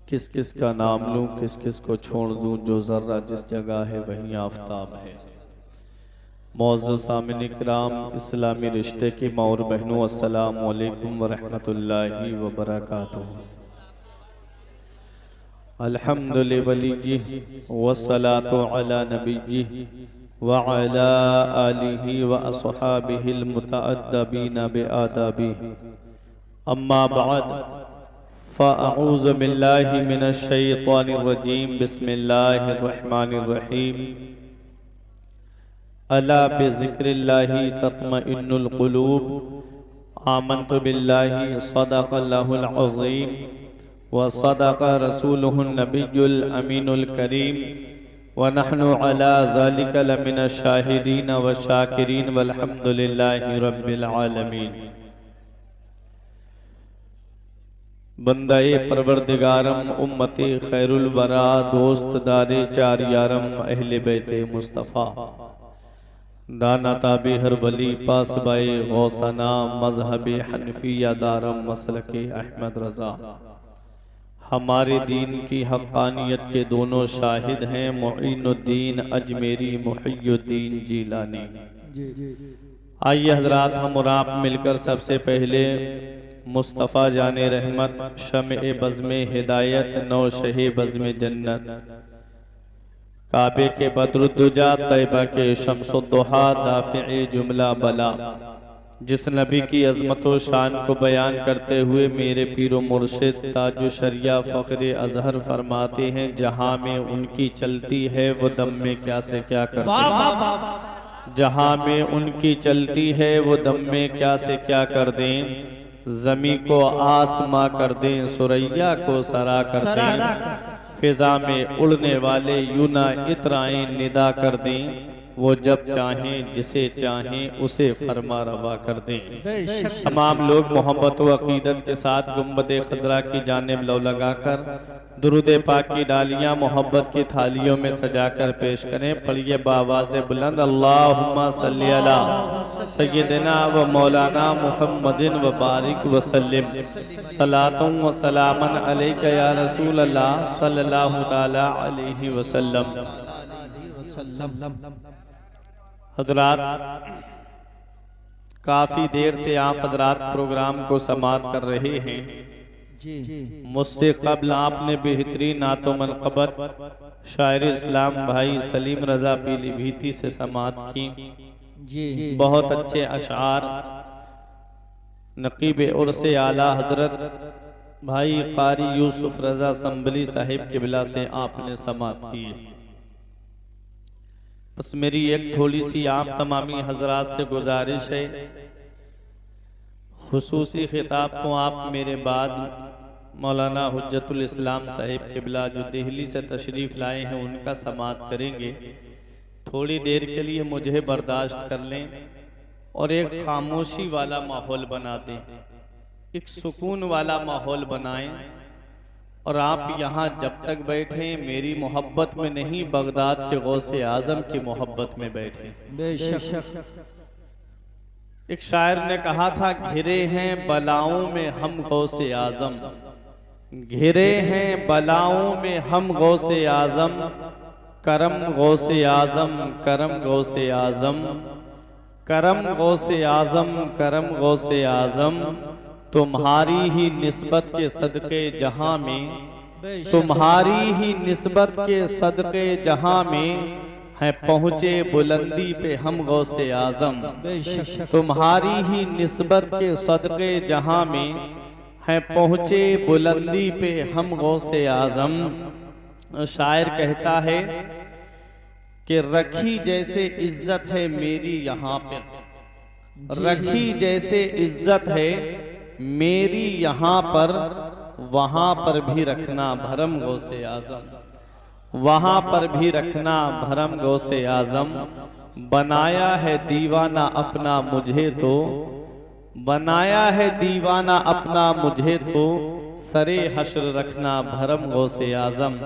किस किस का नाम लूं, किस किस को छोड़ दूं। जो ज़र्रा जिस जगह है वहीं आफताब है। मौज़ूद सामिन इकराम, इस्लामी रिश्ते की माँ और बहनों, अस्सलामु अलैकुम व रहमतुल्लाहि व बरकातुहू। अल्हम्दुलिल्लाहि वलिय्यिही वस्सलातु अला नबिय्यिही व अला आलिहि व अस्हाबिहिल मुतअद्दिबीन बिआदाबिही। अम्मा बाद फ़अऊज़ु बिल्लाहि मिनश शैतानिर रजीम। बिस्मिल्लाहिर रहमानिर रहीम। अला बिज़िक्रिल्लाहि तत्मइन्नुल क़ुलूब। आमन्तु बिल्लाहि सदक़ल्लाहुल अज़ीम व सदक़ रसूलुहुन नबियुल अमीनुल करीम व नहनु अला ज़ालिका लमिनश शाहिदीन व शाकिरीन वल्हम्दुलिल्लाहि रब्बिल आलमीन। बंदाए परवरदिगारम, उम्मते खैरुल वरा, दोस्त दारे चार यारम, अहले बैते मुस्तफ़ा, दाना ताबे हर वली, पास बाए गौसना, मजहब हनफिया दारम, मसलके अहमद रज़ा। हमारे दीन की हक़ानियत के दोनों शाहिद हैं, मुईनुद्दीन अजमेरी, मुहियुद्दीन जीलानी। आइए हजरात, हम और आप मिलकर सबसे पहले मुस्तफ़ा जाने रहमत, शम्ए बज़्मे हिदायत, नौ शहे बज़्मे जन्नत, काबे के बद्रुद्दुजा, तैबा के शम्सुद्दुहा, दाफ़िए जुमला बला, जिस नबी की अज़मत व शान को बयान करते हुए मेरे पीरो मुर्शिद ताजु शरिया फ़ख्रे अज़हर फरमाते हैं, जहाँ में उनकी चलती है वो दम में क्या से क्या करते हैं। जहाँ में उनकी चलती है वो दम में क्या से क्या कर दें। ज़मी को आसमां कर दें, सुरैया को सरा कर दें, फिजा में उड़ने वाले यूना इतराएं निदा कर दें। वो जब चाहें जिसे चाहें उसे फरमा रवा कर दें। तमाम लोग मोहब्बत व अक़ीदत के साथ गुंबद खज़रा की जानिब लौ लगाकर दुरूद पाक की डालियाँ मोहब्बत की थालियों में सजाकर पेश करें। पढ़िए बावाज़े बुलंद, अल्लाहुम्मा सल्ली अला सय्यिदिना व मौलाना मुहम्मदिन व बारिक व सल्लिम सलातुम व सलामन अलैका या रसूल अल्लाह सल्लल्लाहु तआला अलैहि वसल्लम। हज़रात, काफ़ी देर से आप हज़रात प्रोग्राम को समाप्त कर रहे हैं। मुझसे कबल आपने बेहतरीन नातो मनक़बत शायर इस्लाम भाई सलीम रज़ा पीलीभीती से समाप्त की। बहुत अच्छे अशार नक़ीब उर्स आला हज़रत भाई क़ारी यूसुफ रज़ा संभली साहिब क़िबला से आपने समाप्त किए। बस मेरी एक थोड़ी सी आप तमामी हजरात से गुजारिश है, खुसूसी खिताब तो आप मेरे बाद मौलाना हुज्जतुल इस्लाम साहिब क़िबला जो दिल्ली से तशरीफ़ लाए हैं उनका समाअत करेंगे। थोड़ी देर के लिए मुझे बर्दाश्त कर लें और एक खामोशी वाला माहौल बना दें, एक सुकून वाला माहौल बनाएं। और आप यहाँ जब तक बैठे मेरी मोहब्बत में नहीं, बगदाद के गौसे आज़म की मोहब्बत में बैठे। बेशक एक शायर ने कहा था, घिरे हैं बलाओं में हम गौसे आज़म, घिरे हैं बलाओं में हम गौसे आज़म, करम गौसे आज़म, करम गौसे आज़म, करम गौसे आज़म, करम गौसे आज़म। तुम्हारी ही निस्बत के सदक़े जहाँ में, तुम्हारी ही निस्बत के सदक़े जहाँ में है पहुँचे बुलंदी पे हम गौसे आज़म। तुम्हारी ही निस्बत के सदक़े जहाँ में है पहुँचे बुलंदी पे हम गौसे आज़म। शायर कहता है कि रखी जैसे इज्जत है मेरी यहाँ पे, रखी जैसे इज्जत है मेरी यहाँ पर, वहाँ पर भी रखना भरम गौसे आज़म, वहाँ पर भी रखना भरम गौसे आज़म। बनाया है दीवाना अपना मुझे तो, बनाया है दीवाना अपना मुझे तो, सरे हश्र रखना भरम गौसे आज़म।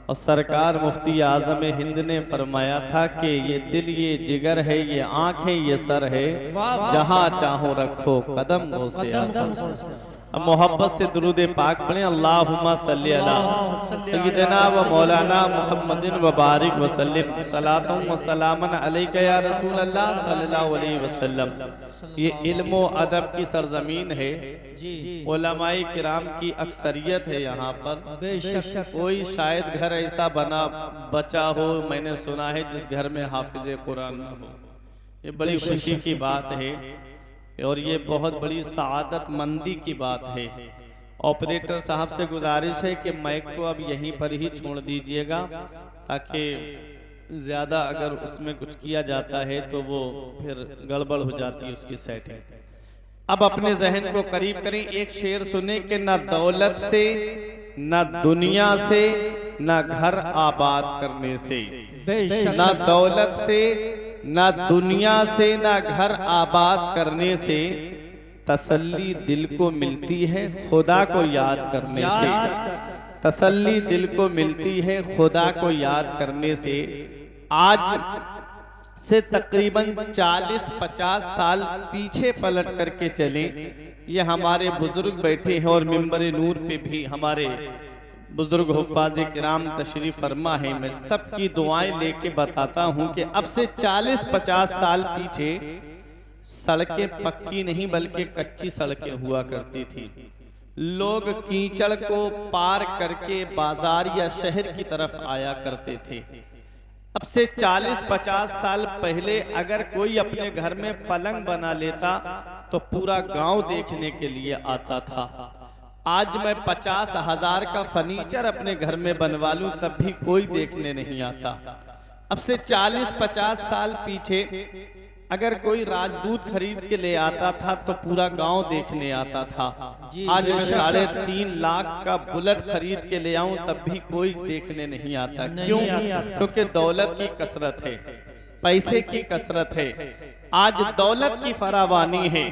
और सरकार मुफ्ती आज़म हिंद ने फरमाया था कि ये दिल ये जिगर है, ये आँखें ये सर है, जहाँ चाहो रखो कदम गौसे आज़म। अब मोहब्बत से दुरूद पाक पढ़ें। अल्लाहुम्मा सल्ली अला सय्यिदना व मौलाना मुहम्मदिन व बारिक व सल्लिम सलातुम व सलामन अलैका या रसूल अल्लाह सल्लल्लाहु अलैहि वसल्लम। ये इल्म व अदब की सरजमीन है, उलमाए किराम की अक्सरियत है यहाँ पर। बेशक कोई शायद घर ऐसा बचा हो, मैंने सुना है, जिस घर में हाफिज कुरान न हो। ये बड़ी खुशी की बात है और ये बहुत बड़ी सआदत मंदी की बात है। ऑपरेटर साहब से गुजारिश है कि माइक को अब यहीं पर ही छोड़ दीजिएगा, ताकि ज़्यादा अगर उसमें कुछ किया जाता है तो वो फिर गड़बड़ हो जाती है उसकी सेटिंग। अब अपने जहन को करीब करें, एक शेर सुने कि ना दौलत से, ना दुनिया से, ना घर आबाद करने से, ना दौलत से, ना दुनिया से, ना घर आबाद करने से तसल्ली दिल को मिलती है खुदा को याद करने से। तसल्ली दिल को मिलती है खुदा को याद करने से। आज से तकरीबन 40-50 साल पीछे पलट करके चलें, ये हमारे बुजुर्ग बैठे हैं और मिंबर नूर पे भी हमारे बुजुर्ग हुफ़ाज़ किराम तशरीफ़ फरमा है। मैं सबकी दुआएं लेके बताता हूँ कि अब से 40-50 साल पीछे सड़कें पक्की नहीं बल्कि कच्ची सड़कें हुआ करती थी। लोग कीचड़ को पार करके बाजार या शहर की तरफ आया करते थे। अब से 40-50 साल पहले अगर कोई अपने घर में पलंग बना लेता तो पूरा गांव देखने के लिए आता था। आज मैं 50,000 का फर्नीचर अपने घर में बनवा लूं तब भी कोई देखने नहीं आता। अब से 40-50 साल पीछे अगर कोई राजदूत खरीद के ले आता था तो पूरा गांव देखने आता था। आज मैं 3.5 लाख का बुलेट खरीद के ले आऊं तब भी कोई देखने नहीं आता। क्यों? क्योंकि दौलत की कसरत है, पैसे की कसरत है। आज दौलत की फरावानी है,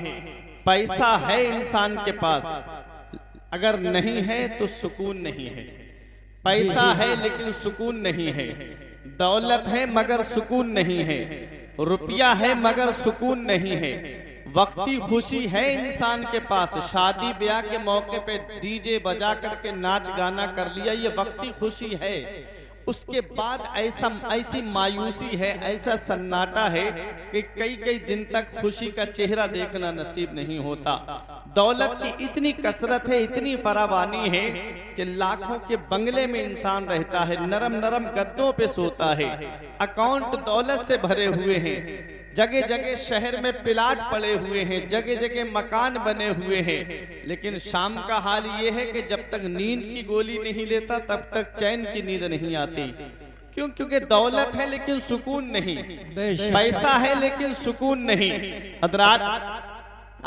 पैसा है इंसान के पास, अगर नहीं है तो सुकून नहीं है। पैसा है लेकिन सुकून नहीं है, दौलत है मगर सुकून नहीं है, रुपया है मगर सुकून नहीं है, वक्ती खुशी है इंसान के पास, शादी ब्याह के मौके पे डीजे बजा करके नाच गाना कर लिया, ये वक्ती खुशी है। उसके बाद ऐसी मायूसी है, ऐसा सन्नाटा है कि कई दिन तक खुशी का चेहरा देखना नसीब नहीं होता। दौलत की इतनी कसरत है, इतनी फरावानी है कि लाखों के बंगले में इंसान रहता है, नरम नरम गद्दों पे सोता है, अकाउंट दौलत से भरे हुए हैं, जगह जगह शहर में प्लाट पड़े हुए हैं, जगह जगह मकान बने हुए हैं। लेकिन शाम का हाल ये है कि जब तक नींद की गोली नहीं लेता तब तक चैन की नींद नहीं आती। क्यों? क्योंकि दौलत है लेकिन सुकून नहीं, पैसा है लेकिन सुकून नहीं। हज़रात,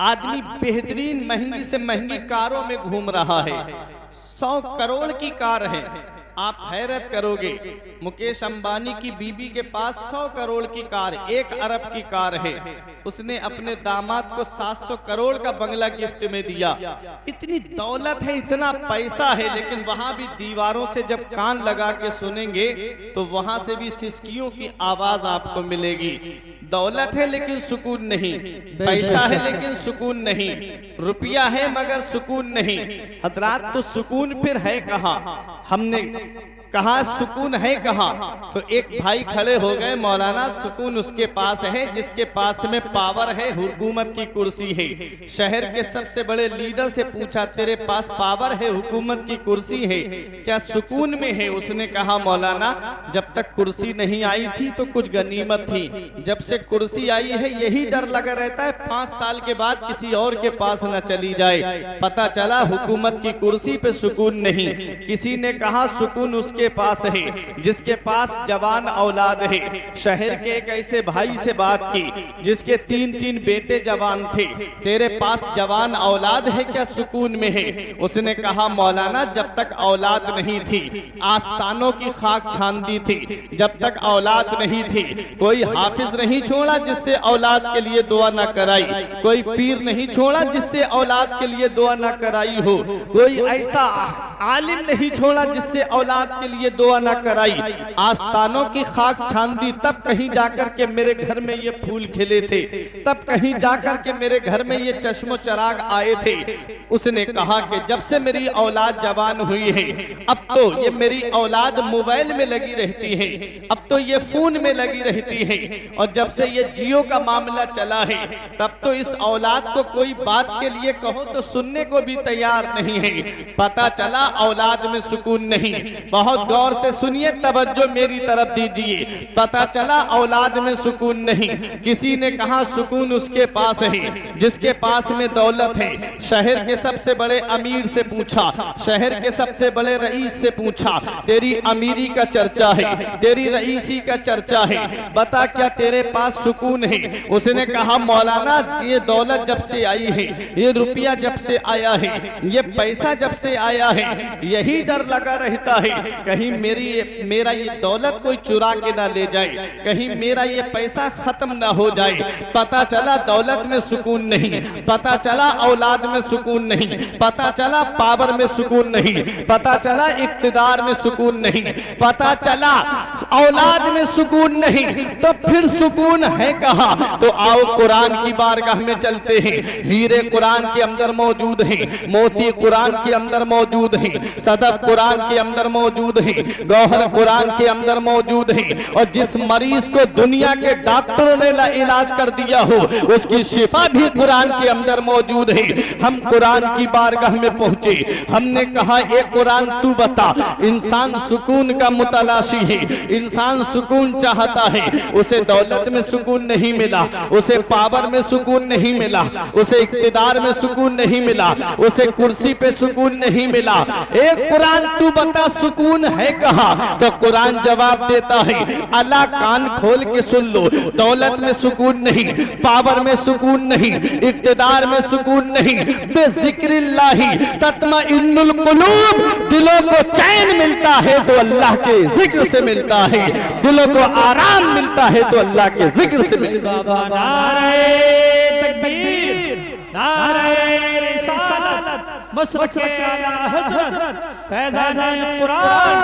आदमी बेहतरीन महंगी से महंगी कारों में घूम रहा है, 100 करोड़ की कार है। आप हैरत करोगे, मुकेश अंबानी की बीबी के पास 100 करोड़ की कार, 1 अरब की कार है। उसने अपने दामाद को 700 करोड़ का बंगला गिफ्ट में दिया। इतनी दौलत है, इतना पैसा है, लेकिन वहां भी दीवारों से जब कान लगा के सुनेंगे तो वहां से भी सिसकियों की आवाज आपको मिलेगी। दौलत है लेकिन सुकून नहीं, पैसा है लेकिन सुकून नहीं, रुपया है मगर सुकून नहीं। हज़रात, तो सुकून फिर है कहाँ? हमने कहा सुकून है कहाँ? तो एक भाई खड़े हो गए, मौलाना सुकून उसके पास है जिसके पास में पावर है, हुकूमत की कुर्सी है। शहर के सबसे बड़े लीडर से पूछा, तेरे पास पावर है, हुकूमत की कुर्सी है, क्या सुकून में है? उसने कहा, मौलाना जब तक कुर्सी नहीं आई थी तो कुछ गनीमत थी, जब से कुर्सी आई है यही डर लगा रहता है 5 साल के बाद किसी और के पास न चली जाए। पता चला हुकूमत की कुर्सी पे सुकून नहीं। किसी ने कहा सुकून उसके पास है जिसके पास जवान औलाद है। शहर के एक ऐसे भाई से बात की जिसके 3 बेटे जवान थे, तेरे पास जवान औलाद है क्या? सुकून में है। उसने कहा, मौलाना जब तक औलाद नहीं थी आस्तानों की खाक छान दी थी, जब तक औलाद नहीं थी कोई हाफिज नहीं छोड़ा जिससे औलाद के लिए दुआ ना कराई, कोई पीर नहीं छोड़ा जिससे औलाद के लिए दुआ ना कराई हो, कोई ऐसा आलिम नहीं छोड़ा जिससे औलाद के लिए दुआ ना कराई। आस्तानों की खाक छान दी तब कहीं जाकर के मेरे घर में ये फूल खिले थे, तब कहीं जाकर के मेरे घर में ये चश्मो चराग आए थे। उसने कहा कि जब से मेरी औलाद जवान हुई है, अब तो ये मेरी औलाद मोबाइल में लगी रहती है, अब तो ये फोन में लगी रहती है, और जब से ये जियो का मामला चला है तब तो इस औलाद को कोई बात के लिए कहो तो सुनने को भी तैयार नहीं है। पता चला औलाद में सुकून नहीं। बहुत गौर से सुनिए, तवज्जो मेरी तरफ दीजिए। पता चला औलाद में सुकून नहीं। किसी ने कहा सुकून उसके पास है जिसके पास में दौलत है। शहर के सबसे बड़े अमीर से पूछा, शहर के सबसे बड़े रईस से पूछा, तेरी अमीरी का चर्चा है, तेरी रईसी का चर्चा है, बता क्या तेरे पास सुकून है? उसने कहा मौलाना ये दौलत जब से आई है, ये रुपया जब से आया है, ये पैसा जब से आया है, यही डर लगा रहता है कहीं मेरा ये दौलत कोई चुरा के ना ले जाए, कहीं मेरा ये पैसा खत्म ना हो जाए। पता चला दौलत में सुकून नहीं, पता चला औलाद में सुकून नहीं, पता चला पावर में सुकून नहीं, पता चला इक्तिदार में सुकून नहीं, पता चला औलाद में सुकून नहीं, तो फिर सुकून है कहाँ? तो आओ कुरान की बारगाह में चलते हैं। हीरे कुरान के अंदर मौजूद हैं, मोती कुरान के अंदर मौजूद हैं, सदफ कुरान के अंदर मौजूद हैं, गौहर कुरान के अंदर मौजूद हैं। और जिस मरीज को दुनिया के डॉक्टरों ने इलाज कर दिया हो उसकी शिफा भी कुरान के अंदर मौजूद है। हम कुरान की बारगाह में पहुंचे, हमने कहा ए कुरान तू बता, इंसान सुकून का मुतलाशी है, इंसान सुकून चाहता है, उसे दौलत में सुकून नहीं मिला, उसे पावर में सुकून नहीं मिला, उसे इक्तिदार में सुकून नहीं मिला, उसे कुर्सी पे सुकून नहीं मिला। एक कुरान तू बता सुकून है कहाँ? तो कुरान जवाब देता है अल्लाह कान खोल के सुन लो, दौलत में सुकून नहीं, पावर में सुकून नहीं, इक्तिदार में सुकून नहीं, बेज़िक्रिल्लाही तत्मइन्नुल कुलूब, दिलों को चैन मिलता है तो अल्लाह के जिक्र से मिलता है, दिलों को आराम मिलता है तो अल्लाह के जिक्र से मिलता है। नारे तकबीर, नारे रिसालत, मसरक़ आला हज़रत, फैज़ान कुरान,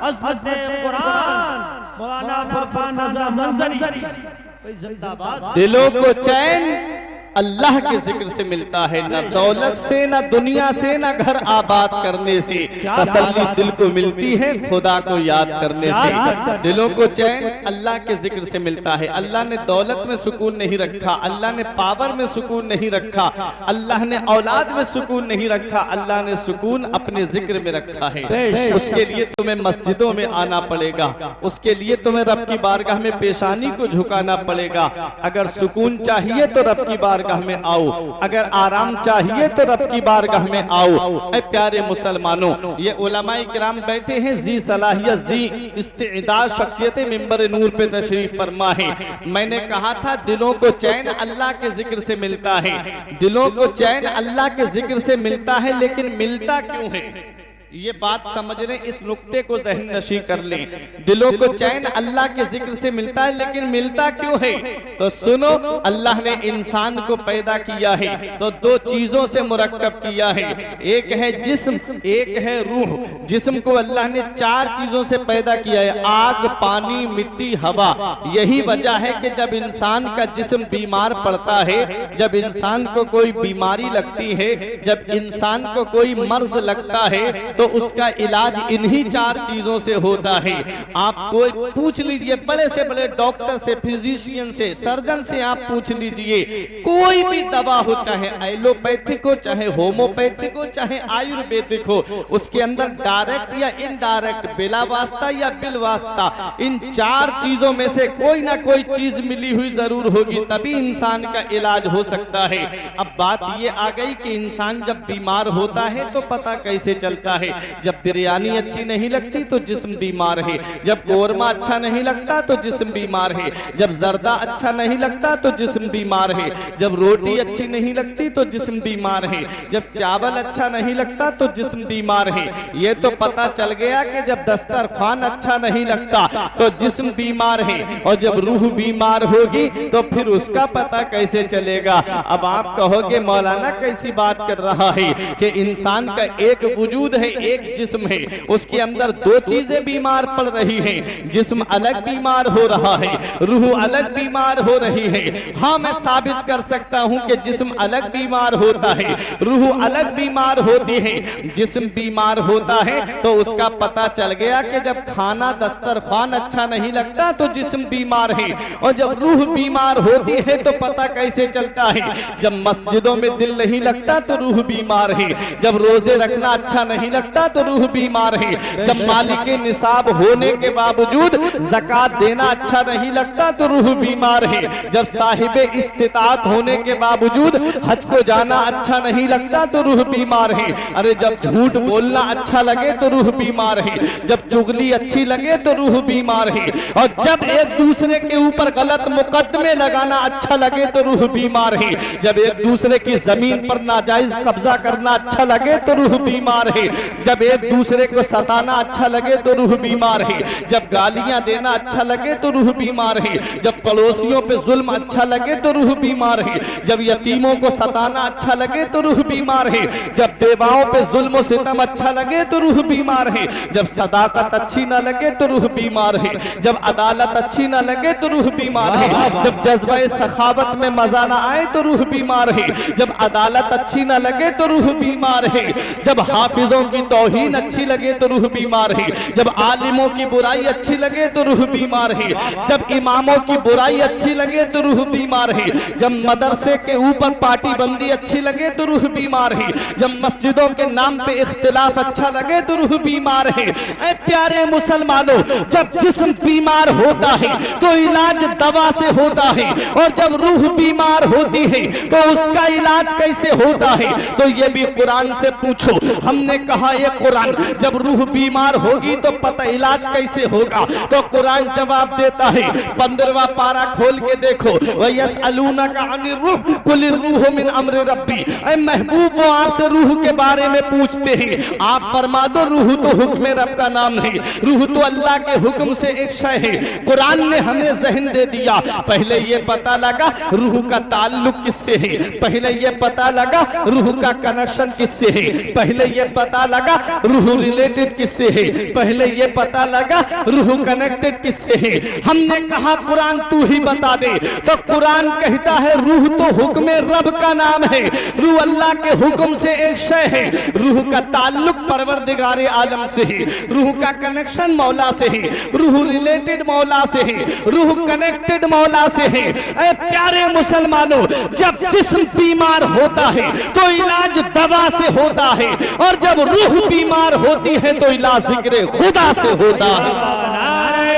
अज़मत कुरान, मौलाना फरमान रज़ा मंज़री जिंदाबाद। दिलों को चैन अल्लाह के जिक्र से मिलता है, न दौलत से, न दुनिया से, न घर आबाद करने से। तसल्ली दिल को मिलती है खुदा को याद करने से। दिलों को चैन अल्लाह के जिक्र से मिलता है। अल्लाह ने दौलत में सुकून नहीं रखा, अल्लाह ने पावर में सुकून नहीं रखा, अल्लाह ने औलाद में सुकून नहीं रखा, अल्लाह ने सुकून अपने जिक्र में रखा है। उसके लिए तुम्हें मस्जिदों में आना पड़ेगा, उसके लिए तुम्हें रब की बारगाह में पेशानी को झुकाना पड़ेगा। अगर सुकून चाहिए तो रब की बारगाह में आओ, अगर आराम चाहिए तो रब की बारगाह में आओ। ऐ प्यारे मुसलमानों, ये उलमाए किराम बैठे हैं, जी सलाहियत, जी इस्तिदाद शख्सियत मिंबर नूर पे तशरीफ फरमा है। मैंने कहा था दिलों को चैन अल्लाह के जिक्र से मिलता है, दिलों को चैन अल्लाह के जिक्र से मिलता है, लेकिन मिलता क्यों है? ये बात समझ लें, इस नुक्ते को ज़हन नशी कर लें। दिलों को चैन अल्लाह के जिक्र से मिलता है, लेकिन मिलता क्यों है? तो सुनो, अल्लाह ने इंसान को पैदा किया है तो दो चीजों से मुरक्कब किया है, एक है जिस्म, एक है रूह। जिस्म को अल्लाह ने चार चीजों से पैदा किया है, आग, पानी, मिट्टी, हवा। यही वजह है कि जब इंसान का जिस्म बीमार पड़ता है, जब इंसान को कोई बीमारी लगती है, जब इंसान को कोई मर्ज लगता है, तो उसका इलाज इन्हीं चार चीजों से होता है। आप कोई पूछ लीजिए, बड़े से बड़े डॉक्टर से, फिजिशियन से, सर्जन से आप पूछ लीजिए, कोई भी दवा हो, चाहे एलोपैथिक हो, चाहे होम्योपैथिक हो, चाहे आयुर्वेदिक हो, उसके अंदर डायरेक्ट या इनडायरेक्ट, बिला वास्ता या बिल वास्ता, इन चार चीजों में से कोई ना कोई चीज मिली हुई जरूर होगी, तभी इंसान का इलाज हो सकता है। अब बात ये आ गई कि इंसान जब बीमार होता है तो पता कैसे चलता है? जब बिरयानी अच्छी नहीं लगती तो जिस्म बीमार है, जब कोरमा अच्छा नहीं लगता तो जिस्म बीमार है, जब जर्दा अच्छा नहीं लगता तो जिस्म बीमार है, जब रोटी अच्छी नहीं लगती तो जिस्म बीमार है, जब चावल अच्छा नहीं लगता तो जिस्म बीमार है। ये तो पता चल गया कि जब दस्तरखान अच्छा नहीं लगता तो जिस्म बीमार है, और जब रूह बीमार होगी तो फिर उसका पता कैसे चलेगा? अब आप कहोगे मौलाना कैसी बात कर रहा है कि इंसान का एक वजूद है, एक जिस्म है, उसके अंदर दो चीजें बीमार पड़ रही हैं, जिस्म अलग बीमार हो रहा है, रूह अलग बीमार हो रही है। हाँ, मैं साबित कर सकता हूं कि जिस्म अलग बीमार होता है, रूह अलग बीमार होती है। जिस्म बीमार होता है तो उसका पता चल गया कि जब खाना दस्तरखान अच्छा नहीं लगता तो जिस्म बीमार है, और जब रूह बीमार होती है तो पता कैसे चलता है, जब मस्जिदों में दिल नहीं लगता तो रूह बीमार है, जब रोजे रखना अच्छा नहीं लगता तो रूह बीमार है, जब मालिक निसाब होने के बावजूद ज़कात देना अच्छा नहीं लगता तो रूह बीमार है, जब साहिब इस्तिताअत होने के बावजूद हज को जाना अच्छा नहीं लगता तो रूह बीमार है। अरे जब झूठ बोलना अच्छा लगे तो रूह बीमार है, जब चुगली अच्छी लगे तो रूह बीमार है, और जब एक दूसरे के ऊपर गलत मुकदमे लगाना अच्छा लगे तो रूह बीमार है, जब एक दूसरे की जमीन पर नाजायज कब्जा करना अच्छा लगे तो रूह बीमार है, जब एक दूसरे को सताना अच्छा लगे तो रूह बीमार है, जब गालियां देना अच्छा लगे तो रूह बीमार है, जब पड़ोसियों पे जुल्म अच्छा लगे तो रूह बीमार है, जब यतीमों को सताना अच्छा लगे तो रूह बीमार है, जब बेवाओं पे जुल्म सितम अच्छा लगे तो रूह बीमार है, जब सदाकत अच्छी ना लगे तो रूह बीमार है, जब अदालत अच्छी ना लगे तो रूह बीमार है, जब जज्बा सखावत में मजा ना आए तो रूह बीमार है, जब अदालत अच्छी ना लगे तो रूह बीमार है, जब हाफिजों की तौहीन अच्छी लगे तो रूह बीमार है, जब आलिमों की बुराई अच्छी लगे तो रूह बीमार है, जब इमामों की बुराई अच्छी लगे तो रूह बीमार है, जब मदरसे के ऊपर पार्टी बंदी अच्छी लगे तो रूह बीमार है, जब मस्जिदों के नाम पे इख्तिलाफ अच्छा लगे तो रूह बीमार है। ऐ प्यारे मुसलमानों, जब जिस्म बीमार होता है तो इलाज दवा से होता है, और जब रूह बीमार होती है तो उसका इलाज कैसे होता है, तो ये भी कुरान से पूछो। हमने कहा ये कुरान, जब रूह बीमार होगी तो पता इलाज कैसे होगा, तो कुरान जवाब देता है। 15वां पारा खोल के देखो, वयसअलूनका अनिर रूह कुलिर रूह मिन अम्रि रब्बी। ऐ महबूब, वो आपसे रूह के बारे में पूछते हैं, आप फरमा दो रूह तो हुक्म रब का नाम नहीं, रूह तो अल्लाह के हुक्म से एक शय है। कुरान ने हमें ज़हन दे दिया, पहले ये पता लगा रूह का ताल्लुक किससे है, पहले ये पता लगा रूह का कनेक्शन किससे है, पहले ये पता लगा रूह रिलेटेड किससे है, पहले ये पता लगा रूह कनेक्टेड किससे है। हमने कहा कुरान तू ही बता दे, तो कुरान कहता है रूह तो हुक्म रब का नाम है, रूह अल्लाह के हुक्म से एक शय है, रूह का ताल्लुक परवरदिगार आलम से है, रूह का कनेक्शन मौला से है, रूह रिलेटेड मौला से है, रूह कनेक्टेड मौला से है। ऐ प्यारे मुसलमानों, जब जिस्म बीमार होता है तो इलाज दवा से होता है, और जब रूह बीमार होती है तो इलाज जिक्र खुदा से होता है। नारे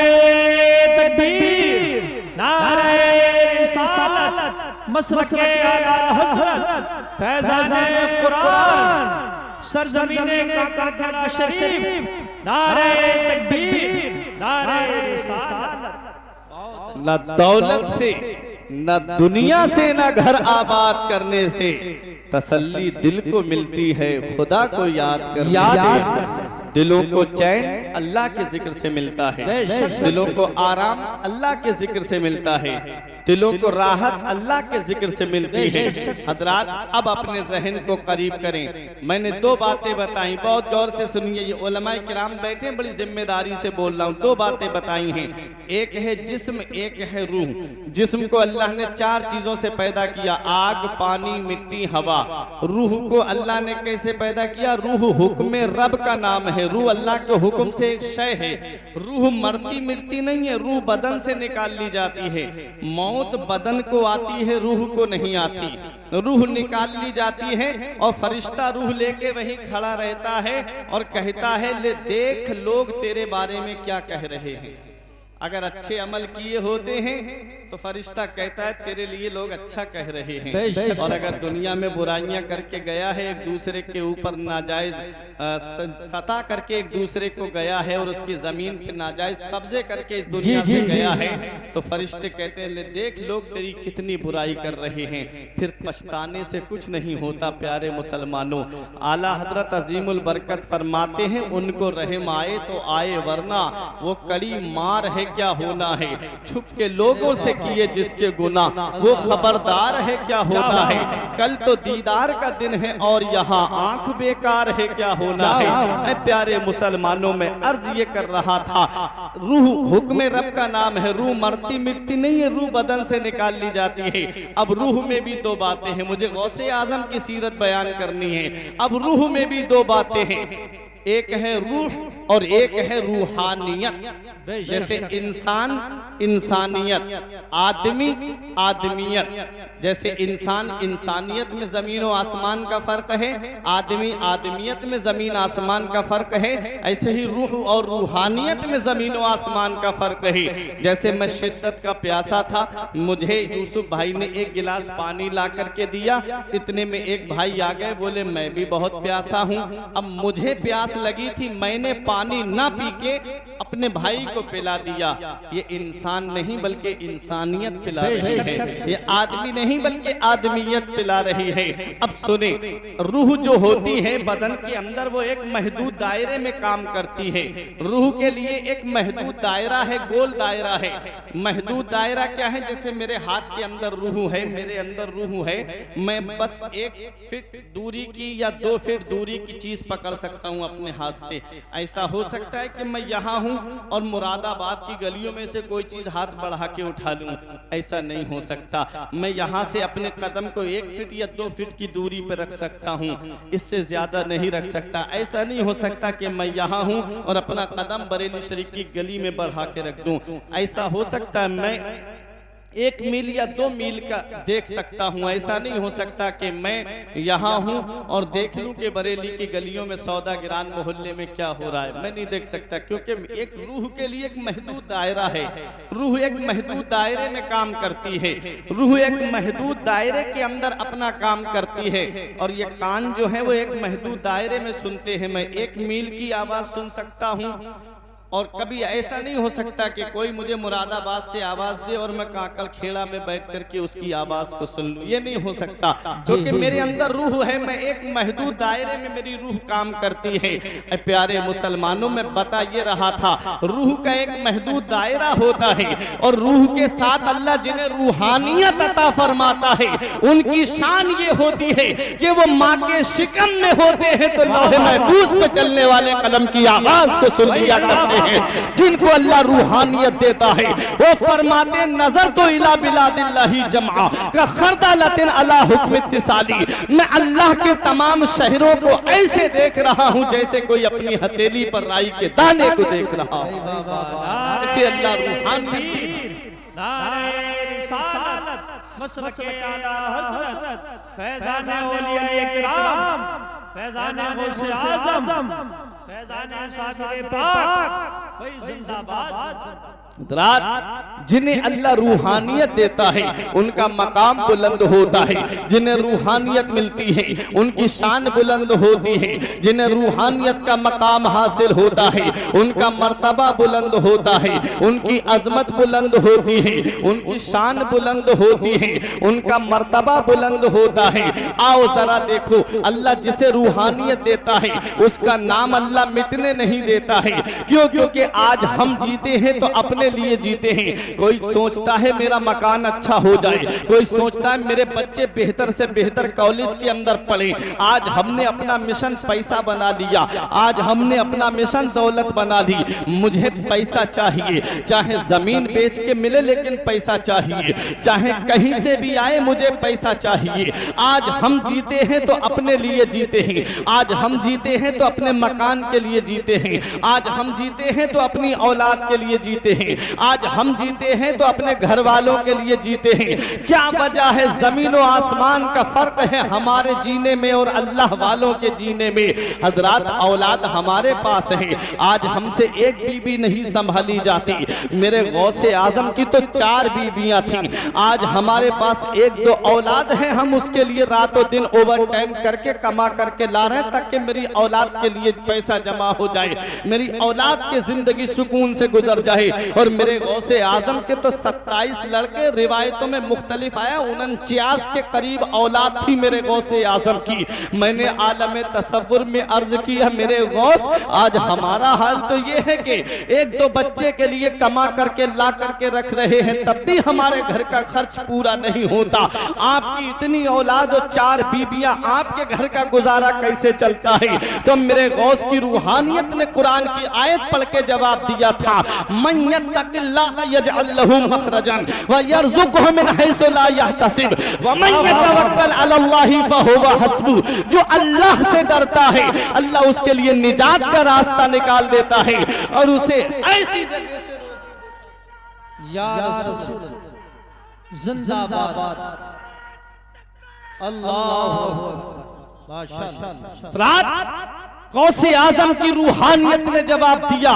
तकबीर, नारे रिसालत, मसलके आला हज़रत, फैज़ाने कुरान, सरज़मीने काकरखला शरीफ, नारे तकबीर, नारे रिसालत। न दौलत से, न दुनिया से, न घर आबाद करने से तसल्ली दिल को मिलती है, खुदा को याद करने से। दिलों को चैन अल्लाह के जिक्र से मिलता है, दिलों को आराम अल्लाह के जिक्र से मिलता है, दिलों को राहत अल्लाह के जिक्र से मिलती है। हजरात, अब अपने जहन को करीब करें। मैंने दो बातें बताई, बहुत गौर से सुनिए, ये उलमाए किराम बैठे, बड़ी जिम्मेदारी से बोल रहा हूँ। दो बातें बताई हैं, एक है जिस्म, एक है रूह। जिस्म को अल्लाह ने 4 चीजों से पैदा किया, आग, पानी, मिट्टी, हवा। रूह को अल्लाह ने कैसे पैदा किया? रूह हुक्म रब का नाम है, रूह अल्लाह के हुक्म से एक शय है। रूह मरती मिटती नहीं है, रूह बदन से निकाल ली जाती है। मौत बदन को आती है, रूह को नहीं आती। रूह निकाल ली जाती है और फरिश्ता रूह लेके वहीं खड़ा रहता है और कहता है, ले देख लोग तेरे बारे में क्या कह रहे हैं। अगर अच्छे अमल किए होते हैं तो फरिश्ता कहता है तेरे लिए लोग अच्छा कह रहे हैं, और अगर दुनिया में बुराइयां करके गया है, एक दूसरे के ऊपर नाजायज सता करके एक दूसरे को गया है और उसकी जमीन पे नाजायज कब्जे करके इस दुनिया से गया है, तो फरिश्ते कहते हैं ले देख लोग तेरी कितनी बुराई कर रहे हैं। फिर पछताने से कुछ नहीं होता। प्यारे मुसलमानों, आला हजरत अजीमुल बरकत फरमाते हैं, उनको रहम आए तो आए, वरना वो कड़ी मार है क्या होना है। छुप के लोगों से किए जिसके गुनाह, वो खबरदार है क्या होना है। कल तो दीदार का दिन है और यहाँ आंख बेकार है क्या होना है। ऐ प्यारे मुसलमानों में अर्ज ये कर रहा था, रूह हुक्म रब का नाम है। रूह मरती मिटती नहीं है, रूह बदन से निकाल ली जाती है। अब रूह में भी दो बातें हैं, मुझे गौसे आजम की सीरत बयान करनी है। अब रूह में भी दो बातें हैं, एक है रूह और एक है रूहानियत। जैसे इंसान इंसानियत, आदमी आदमियत। जैसे इंसान इंसानियत में जमीन और आसमान का फर्क है, आदमी आदमियत में जमीन आसमान का फर्क है, ऐसे ही रूह और रूहानियत में जमीन और आसमान का फर्क है। जैसे मैं शिद्दत का प्यासा था, मुझे यूसुफ भाई ने एक गिलास पानी ला करके दिया, इतने में एक भाई आ गए, बोले मैं भी बहुत प्यासा हूँ। अब मुझे प्यास लगी थी, मैंने पानी ना पी के अपने भाई को पिला दिया। ये इंसान नहीं बल्कि इंसानियत पिला रही है, ये आदमी नहीं बल्कि आदमियत पिला रही है। अब सुने, रूह जो होती है बदन के अंदर, वो एक महदूद दायरे में काम करती है। रूह के लिए एक महदूद दायरा है, गोल दायरा है। महदूद दायरा क्या है? जैसे मेरे हाथ के अंदर रूह है, मेरे अंदर रूह है, मैं बस 1 फीट दूरी की या 2 फीट दूरी की चीज पकड़ सकता हूँ अपने हाथ से। ऐसा हो सकता है कि मैं यहाँ हूँ और मुरादाबाद की गलियों में से कोई चीज हाथ बढ़ा के उठा लूं, ऐसा नहीं हो सकता। मैं यहाँ से अपने कदम को 1 फीट या 2 फीट की दूरी पर रख सकता हूँ, इससे ज्यादा नहीं रख सकता। ऐसा नहीं हो सकता कि मैं यहाँ हूँ और अपना कदम बरेली शरीफ की गली में बढ़ा के रख दूं। ऐसा हो सकता है मैं 1 मील या 2 मील का देख सकता हूँ, ऐसा नहीं हो सकता कि मैं यहाँ हूँ और देख लूँ कि बरेली की गलियों में सौदा गिरान मोहल्ले में क्या हो रहा है। मैं नहीं देख सकता, क्योंकि एक रूह के लिए एक महदूद दायरा है। रूह एक महदूद दायरे में काम करती है, रूह एक महदूद दायरे के अंदर अपना काम करती है। और ये कान जो है वो एक महदूद दायरे में सुनते हैं। मैं 1 मील की आवाज़ सुन सकता हूँ और कभी ऐसा नहीं हो सकता कि कोई मुझे मुरादाबाद से आवाज दे और मैं काकल खेड़ा में बैठ करके उसकी आवाज को सुन लूं। ये नहीं हो सकता, क्योंकि मेरे अंदर रूह है। मैं एक महदूद दायरे में मेरी रूह काम करती है। प्यारे मुसलमानों में बता ये रहा था, रूह का एक महदूद दायरा होता है और रूह के साथ अल्लाह जिन्हें रूहानियत अता फरमाता है, उनकी शान ये होती है कि वो माँ के शिकम में होते हैं तो लौहे महफूज पे चलने वाले कलम की आवाज को सुन लिया करते हैं। जिनको अल्लाह रूहानियत देता है वो फरमाते, नजर तो इला बिलादिल्लाही जमा का खरदालतिन अला हुक्म इत्तिसाली। मैं अल्लाह के तमाम शहरों को ऐसे देख रहा हूं जैसे कोई अपनी हथेली पर राई के दाने को देख रहा हो। इसे अल्लाह रूहानियत। नारे रिसालत मसलक आला हजरत फैज़ान औलिया किराम, फैज़ान गौसे आज़म, फैज़ान साबिर पाक, भाई जिंदाबाद। जिन्हें अल्लाह रूहानियत देता है उनका मकाम बुलंद होता है, जिन्हें रूहानियत मिलती है उनकी शान बुलंद होती है, जिन्हें रूहानियत का मकाम हासिल होता है उनका मर्तबा बुलंद होता है, उनकी अजमत बुलंद होती है, उनकी शान बुलंद होती है, उनका मर्तबा बुलंद होता है। आओ जरा देखो, अल्लाह जिसे रूहानियत देता है उसका नाम अल्लाह मिटने नहीं देता है। क्यों? क्योंकि आज हम जीते हैं तो अपने लिए जीते हैं। कोई सोचता है मेरा मकान अच्छा हो जाए, कोई सोचता है मेरे बच्चे बेहतर से बेहतर कॉलेज के अंदर पढ़े। आज हमने अपना मिशन पैसा बना दिया, आज हमने अपना मिशन दौलत बना दी। मुझे पैसा चाहिए, चाहे जमीन बेच के मिले लेकिन पैसा चाहिए, चाहे कहीं से भी आए मुझे पैसा चाहिए। आज हम जीते हैं तो अपने लिए जीते हैं, आज हम जीते हैं तो अपने मकान के लिए जीते हैं, आज हम जीते हैं तो अपनी औलाद के लिए जीते हैं, आज हम जीते हैं तो अपने घर वालों के लिए जीते हैं। क्या वजह है? जमीन और आसमान का फर्क है हमारे जीने में और अल्लाह वालों के जीने में। हजरात, औलाद हमारे पास है, आज हमसे एक बीबी नहीं संभाली जाती। मेरे गौसे आजम की तो 4 बीबियां थी, आज हमारे पास 1-2 औलाद है। हम उसके लिए रातों दिन ओवर टाइम करके कमा करके ला रहे हैं ताकि मेरी औलाद के लिए पैसा जमा हो जाए, मेरी औलाद के जिंदगी जिंदगी सुकून से गुजर जाए। और मेरे गौसे आजम के तो 27 लड़के, रिवायतों में मुख्तलिफ आया 49 के करीब औलाद थी मेरे गौसे आजम की। मैंने आलम तसव्वुर में अर्ज किया मेरे गौस, आज हमारा हाल तो ये है कि एक दो बच्चे के लिए कमा करके ला करके रख रहे हैं, तब भी हमारे घर का खर्च पूरा नहीं होता। आपकी इतनी औलाद और 4 बीबियां, आपके घर का गुजारा कैसे चलता है? तो मेरे गौस की रूहानियत ने कुरान की आयत पढ़ के जवाब दिया था, मन यत्तकिल्लाह यजअल लहू मखरजन व यरज़ुक़हु मिन हैसु ला यहतसिब व मन यतवक्कल अलल्लाहि फहुवा हस्बुह। जो अल्लाह से डरता है, अल्लाह उसके लिए निजात का रास्ता निकाल देता है और उसे ऐसी जगह से या रसूल जिंदाबाद, अल्लाह माशाअल्लाह। रात गौसे आजम की रूहानियत ने जवाब दिया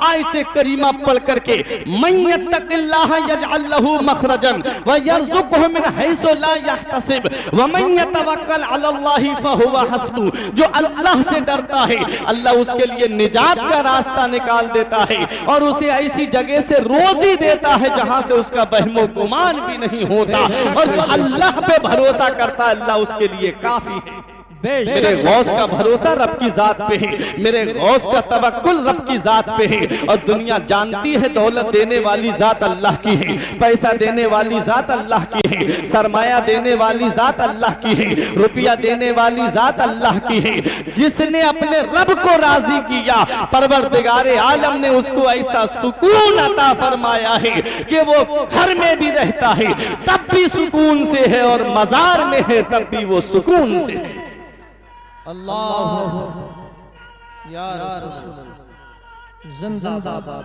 आयत करीमा पढ़ करके, मन यत्तकिल्लाह यजअल लहू मखरजन व यरज़ुक़हु मिन हैसु ला यहतसिब व मन यतवक्कल अलल्लाहि फहुवा हस्बुह। जो अल्लाह से डरता है, अल्लाह उसके लिए निजात का रास्ता निकाल देता है और उसे ऐसी जगह से रोजी देता है जहां से उसका वहमो गुमान भी नहीं होता। और जो अल्लाह पे भरोसा करता है, अल्लाह उसके लिए काफी है। मेरे गौस का भरोसा रब की जात पे है, मेरे गौस का तवक्कुल रब की जात पे है। और दुनिया जानती है दौलत देने वाली जात अल्लाह की है, पैसा देने वाली जात अल्लाह की है, सरमाया देने वाली जात अल्लाह की है, रुपया देने वाली जात अल्लाह की है। जिसने अपने रब को राजी किया, परवरदिगारे आलम ने उसको ऐसा सुकून अता फरमाया है कि वो घर में भी रहता है तब भी सुकून से है और मजार में है तब भी वो सुकून से है। अल्लाह या रसूल जिंदाबाद,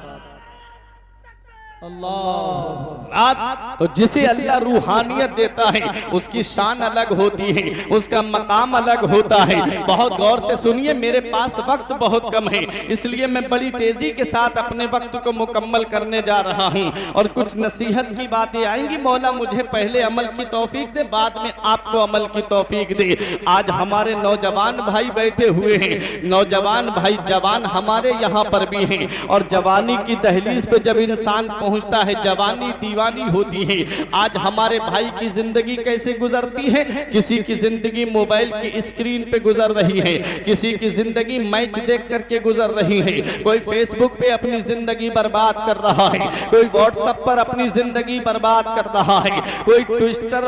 अल्लाह। तो जिसे अल्लाह रूहानियत देता है उसकी शान अलग होती है, उसका मकाम अलग होता है। बहुत गौर से सुनिए, मेरे पास वक्त बहुत कम है, इसलिए मैं बड़ी तेजी के साथ अपने वक्त को मुकम्मल करने जा रहा हूं। और कुछ नसीहत की बातें आएंगी। मौला मुझे पहले अमल की तौफीक दे, बाद में आपको अमल की तौफीक दे। आज हमारे नौजवान भाई बैठे हुए हैं, नौजवान भाई जवान हमारे यहाँ पर भी हैं। और जवानी की दहलीज पे जब इंसान पहुंचता है, जवानी दीवानी होती है। आज हमारे भाई की जिंदगी कैसे गुजरती है? किसी की जिंदगी मोबाइल की स्क्रीन पे गुजर रही है, किसी की जिंदगी मैच देख करके गुजर रही है, कोई फेसबुक पे अपनी जिंदगी बर्बाद कर रहा है, कोई व्हाट्सएप पर अपनी जिंदगी बर्बाद कर रहा है, कोई ट्विटर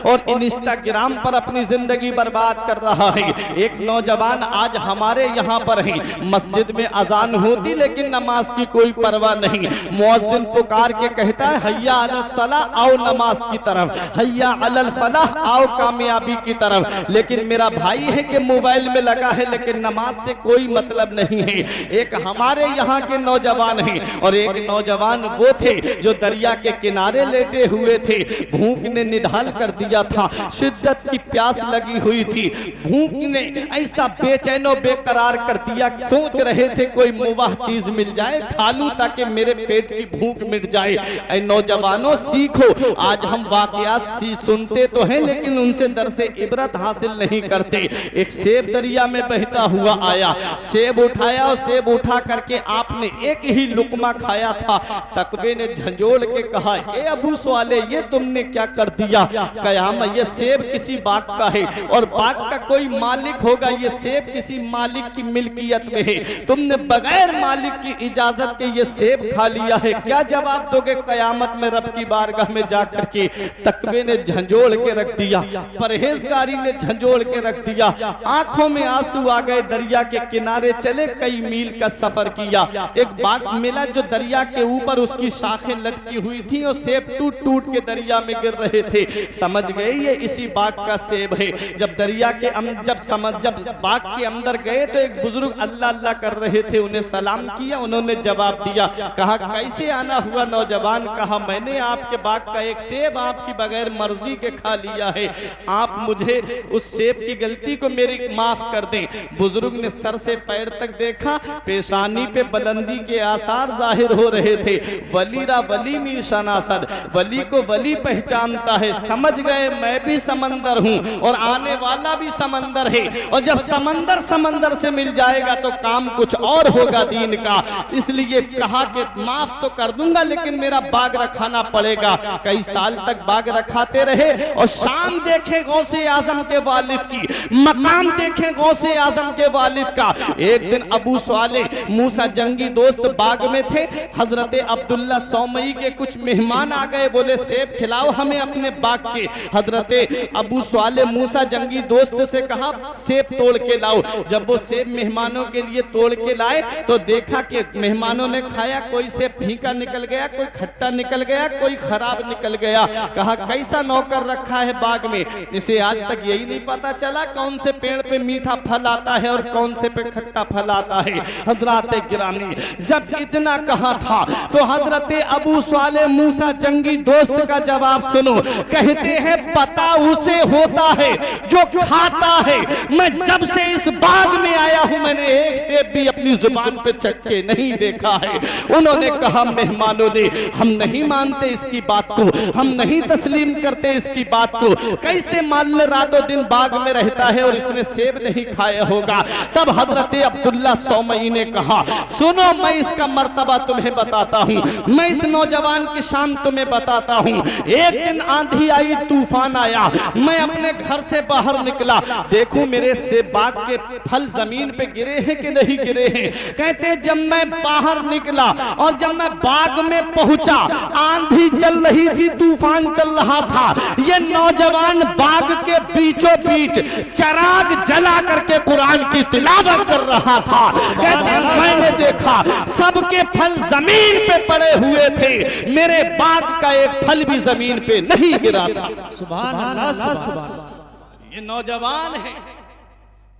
और इंस्टाग्राम पर अपनी जिंदगी बर्बाद कर रहा है। एक नौजवान आज हमारे यहाँ पर है, मस्जिद में अजान होती लेकिन नमाज की कोई परवाह नहीं। मुअज्जिन पुकार के कहता है हय्या अलल सलाह, आओ नमाज की तरफ, हय्या अलल फलाह, आओ कामयाबी की तरफ। लेकिन मेरा भाई है कि मोबाइल में लगा है लेकिन नमाज से कोई मतलब नहीं है। एक हमारे यहाँ के नौजवान हैं और एक नौजवान वो थे जो दरिया के किनारे लेटे हुए थे। भूख ने निढाल कर दिया था, शिद्दत की प्यास लगी हुई थी, भूख ने ऐसा बेचैनो बेकरार कर दिया, सोच रहे थे कोई मुबाह चीज मिल जाए खा लूं ताकि मेरे पेट की भूख मिट जाए। ऐ नौजवानों सीखो, आज हम वाकयात सुनते तो हैं लेकिन उनसे दरसे इबरत हासिल नहीं करते। एक सेब दरिया में बहता हुआ आया, सेब उठाया और सेब उठा करके आपने एक ही लुकमा खाया था। तकवे ने झंझोड़ के कहा, ए अबू स्वाले ये तुमने क्या कर दिया? कयामत ये सेब किसी बाग का है और बाग का कोई मालिक होगा, ये सेब किसी मालिक की मिल्कियत में है, तुमने बगैर मालिक की इजाजत के ये सेब खा लिया है, क्या जवाब दोगे कयामत में रब की बारगाह में जाकर के? तकवे ने झंझोड़ के रख दिया, परहेजगारी ने झंझोड़ के रख दिया, आंखों में आंसू आ गए। दरिया के किनारे चले, कई मील का सफर किया। एक बाग मिला जो दरिया के ऊपर उसकी शाखें लटकी हुई थी और सेब टूट टूट के दरिया में गिर रहे थे। समझ गए ये इसी बाग का सेब है। जब दरिया के जब बाग के अंदर गए तो एक बुजुर्ग अल्लाह अल्लाह कर रहे थे, उन्हें सलाम किया, उन्होंने जवाब दिया, कहा कैसे कैसे आना हुआ नौजवान? कहा मैंने आपके बाग का एक सेब आपकी बगैर मर्जी के खा लिया है, आप मुझे उस सेब की गलती को मेरी माफ कर दें। बुजुर्ग ने सर से पैर तक देखा, पेशानी पे बुलंदी के आसार जाहिर हो रहे थे। वलीरा वली में शनासद, वली को वली पहचानता है। समझ गए मैं भी समंदर हूँ और आने वाला भी समंदर है, और जब समंदर समंदर से मिल जाएगा तो काम कुछ और होगा दीन का। इसलिए कहा कि माफ तो कर दूंगा लेकिन मेरा बाग रखाना पड़ेगा। कई साल तक बाग रखाते रहे और शान देखे गौसे आजम के वालिद की, मकाम देखे गौसे आजम के वालिद का। एक दिन अबू स्वाले मूसा जंगी दोस्त बाग में थे। हजरत अब्दुल्ला सौमई के कुछ मेहमान आ गए, बोले सेब खिलाओ हमें अपने बाग के। हजरत अबू स्वाले मूसा जंगी दोस्त से कहा सेब तोड़ के लाओ। जब वो सेब मेहमानों के लिए तोड़ के लाए तो देखा कि मेहमानों ने खाया, कोई सेब फीका निकल गया, कोई खट्टा निकल गया, कोई खराब निकल गया। कहा कैसा नौकर रखा है बाग में, इसे आज तक यही नहीं पता चला कौन से पेड़ पे मीठा फल आता है और कौन से पे खट्टा फल आता है। हजरत गिरामी जब इतना कहा था तो हजरत अबू स्वाले मूसा जंगी दोस्त का जवाब सुनो। कहते हैं पता उसे होता है जो खाता है। मैं जब से इस बाग में आया हूं मैंने एक सेब भी अपनी जुबान पे चख के नहीं देखा है। उन्होंने कहा मेहमानों ने हम नहीं मानते इसकी बात को, हम नहीं तस्लीम करते इसकी बात को। कैसे मान ले रातों दिन बाग में रहता है और इसने सेब नहीं खाया होगा। तब हजरत अब्दुल्ला सौमई ने कहा सुनो मैं इसका मर्तबा तुम्हें बताता हूं, मैं इस नौजवान की शान तुम्हें बताता हूं। एक दिन आंधी आई, तूफान आया, मैं अपने घर से बाहर निकला, देखूं मेरे से बाग के फल जमीन पे गिरे हैं कि नहीं गिरे हैं। कहते जब मैं बाहर निकला और जब मैं बाग में पहुंचा, आंधी चल रही थी, तूफान चल रहा था, ये नौजवान बाग के बीचों बीच चराग जला करके कुरान की तिलावत कर रहा था। कहते मैंने देखा सबके फल जमीन पे पड़े हुए थे, मेरे बाग का एक फल भी जमीन पे नहीं गिरा था। सुभान अल्लाह, सुभान अल्लाह। ये नौजवान है,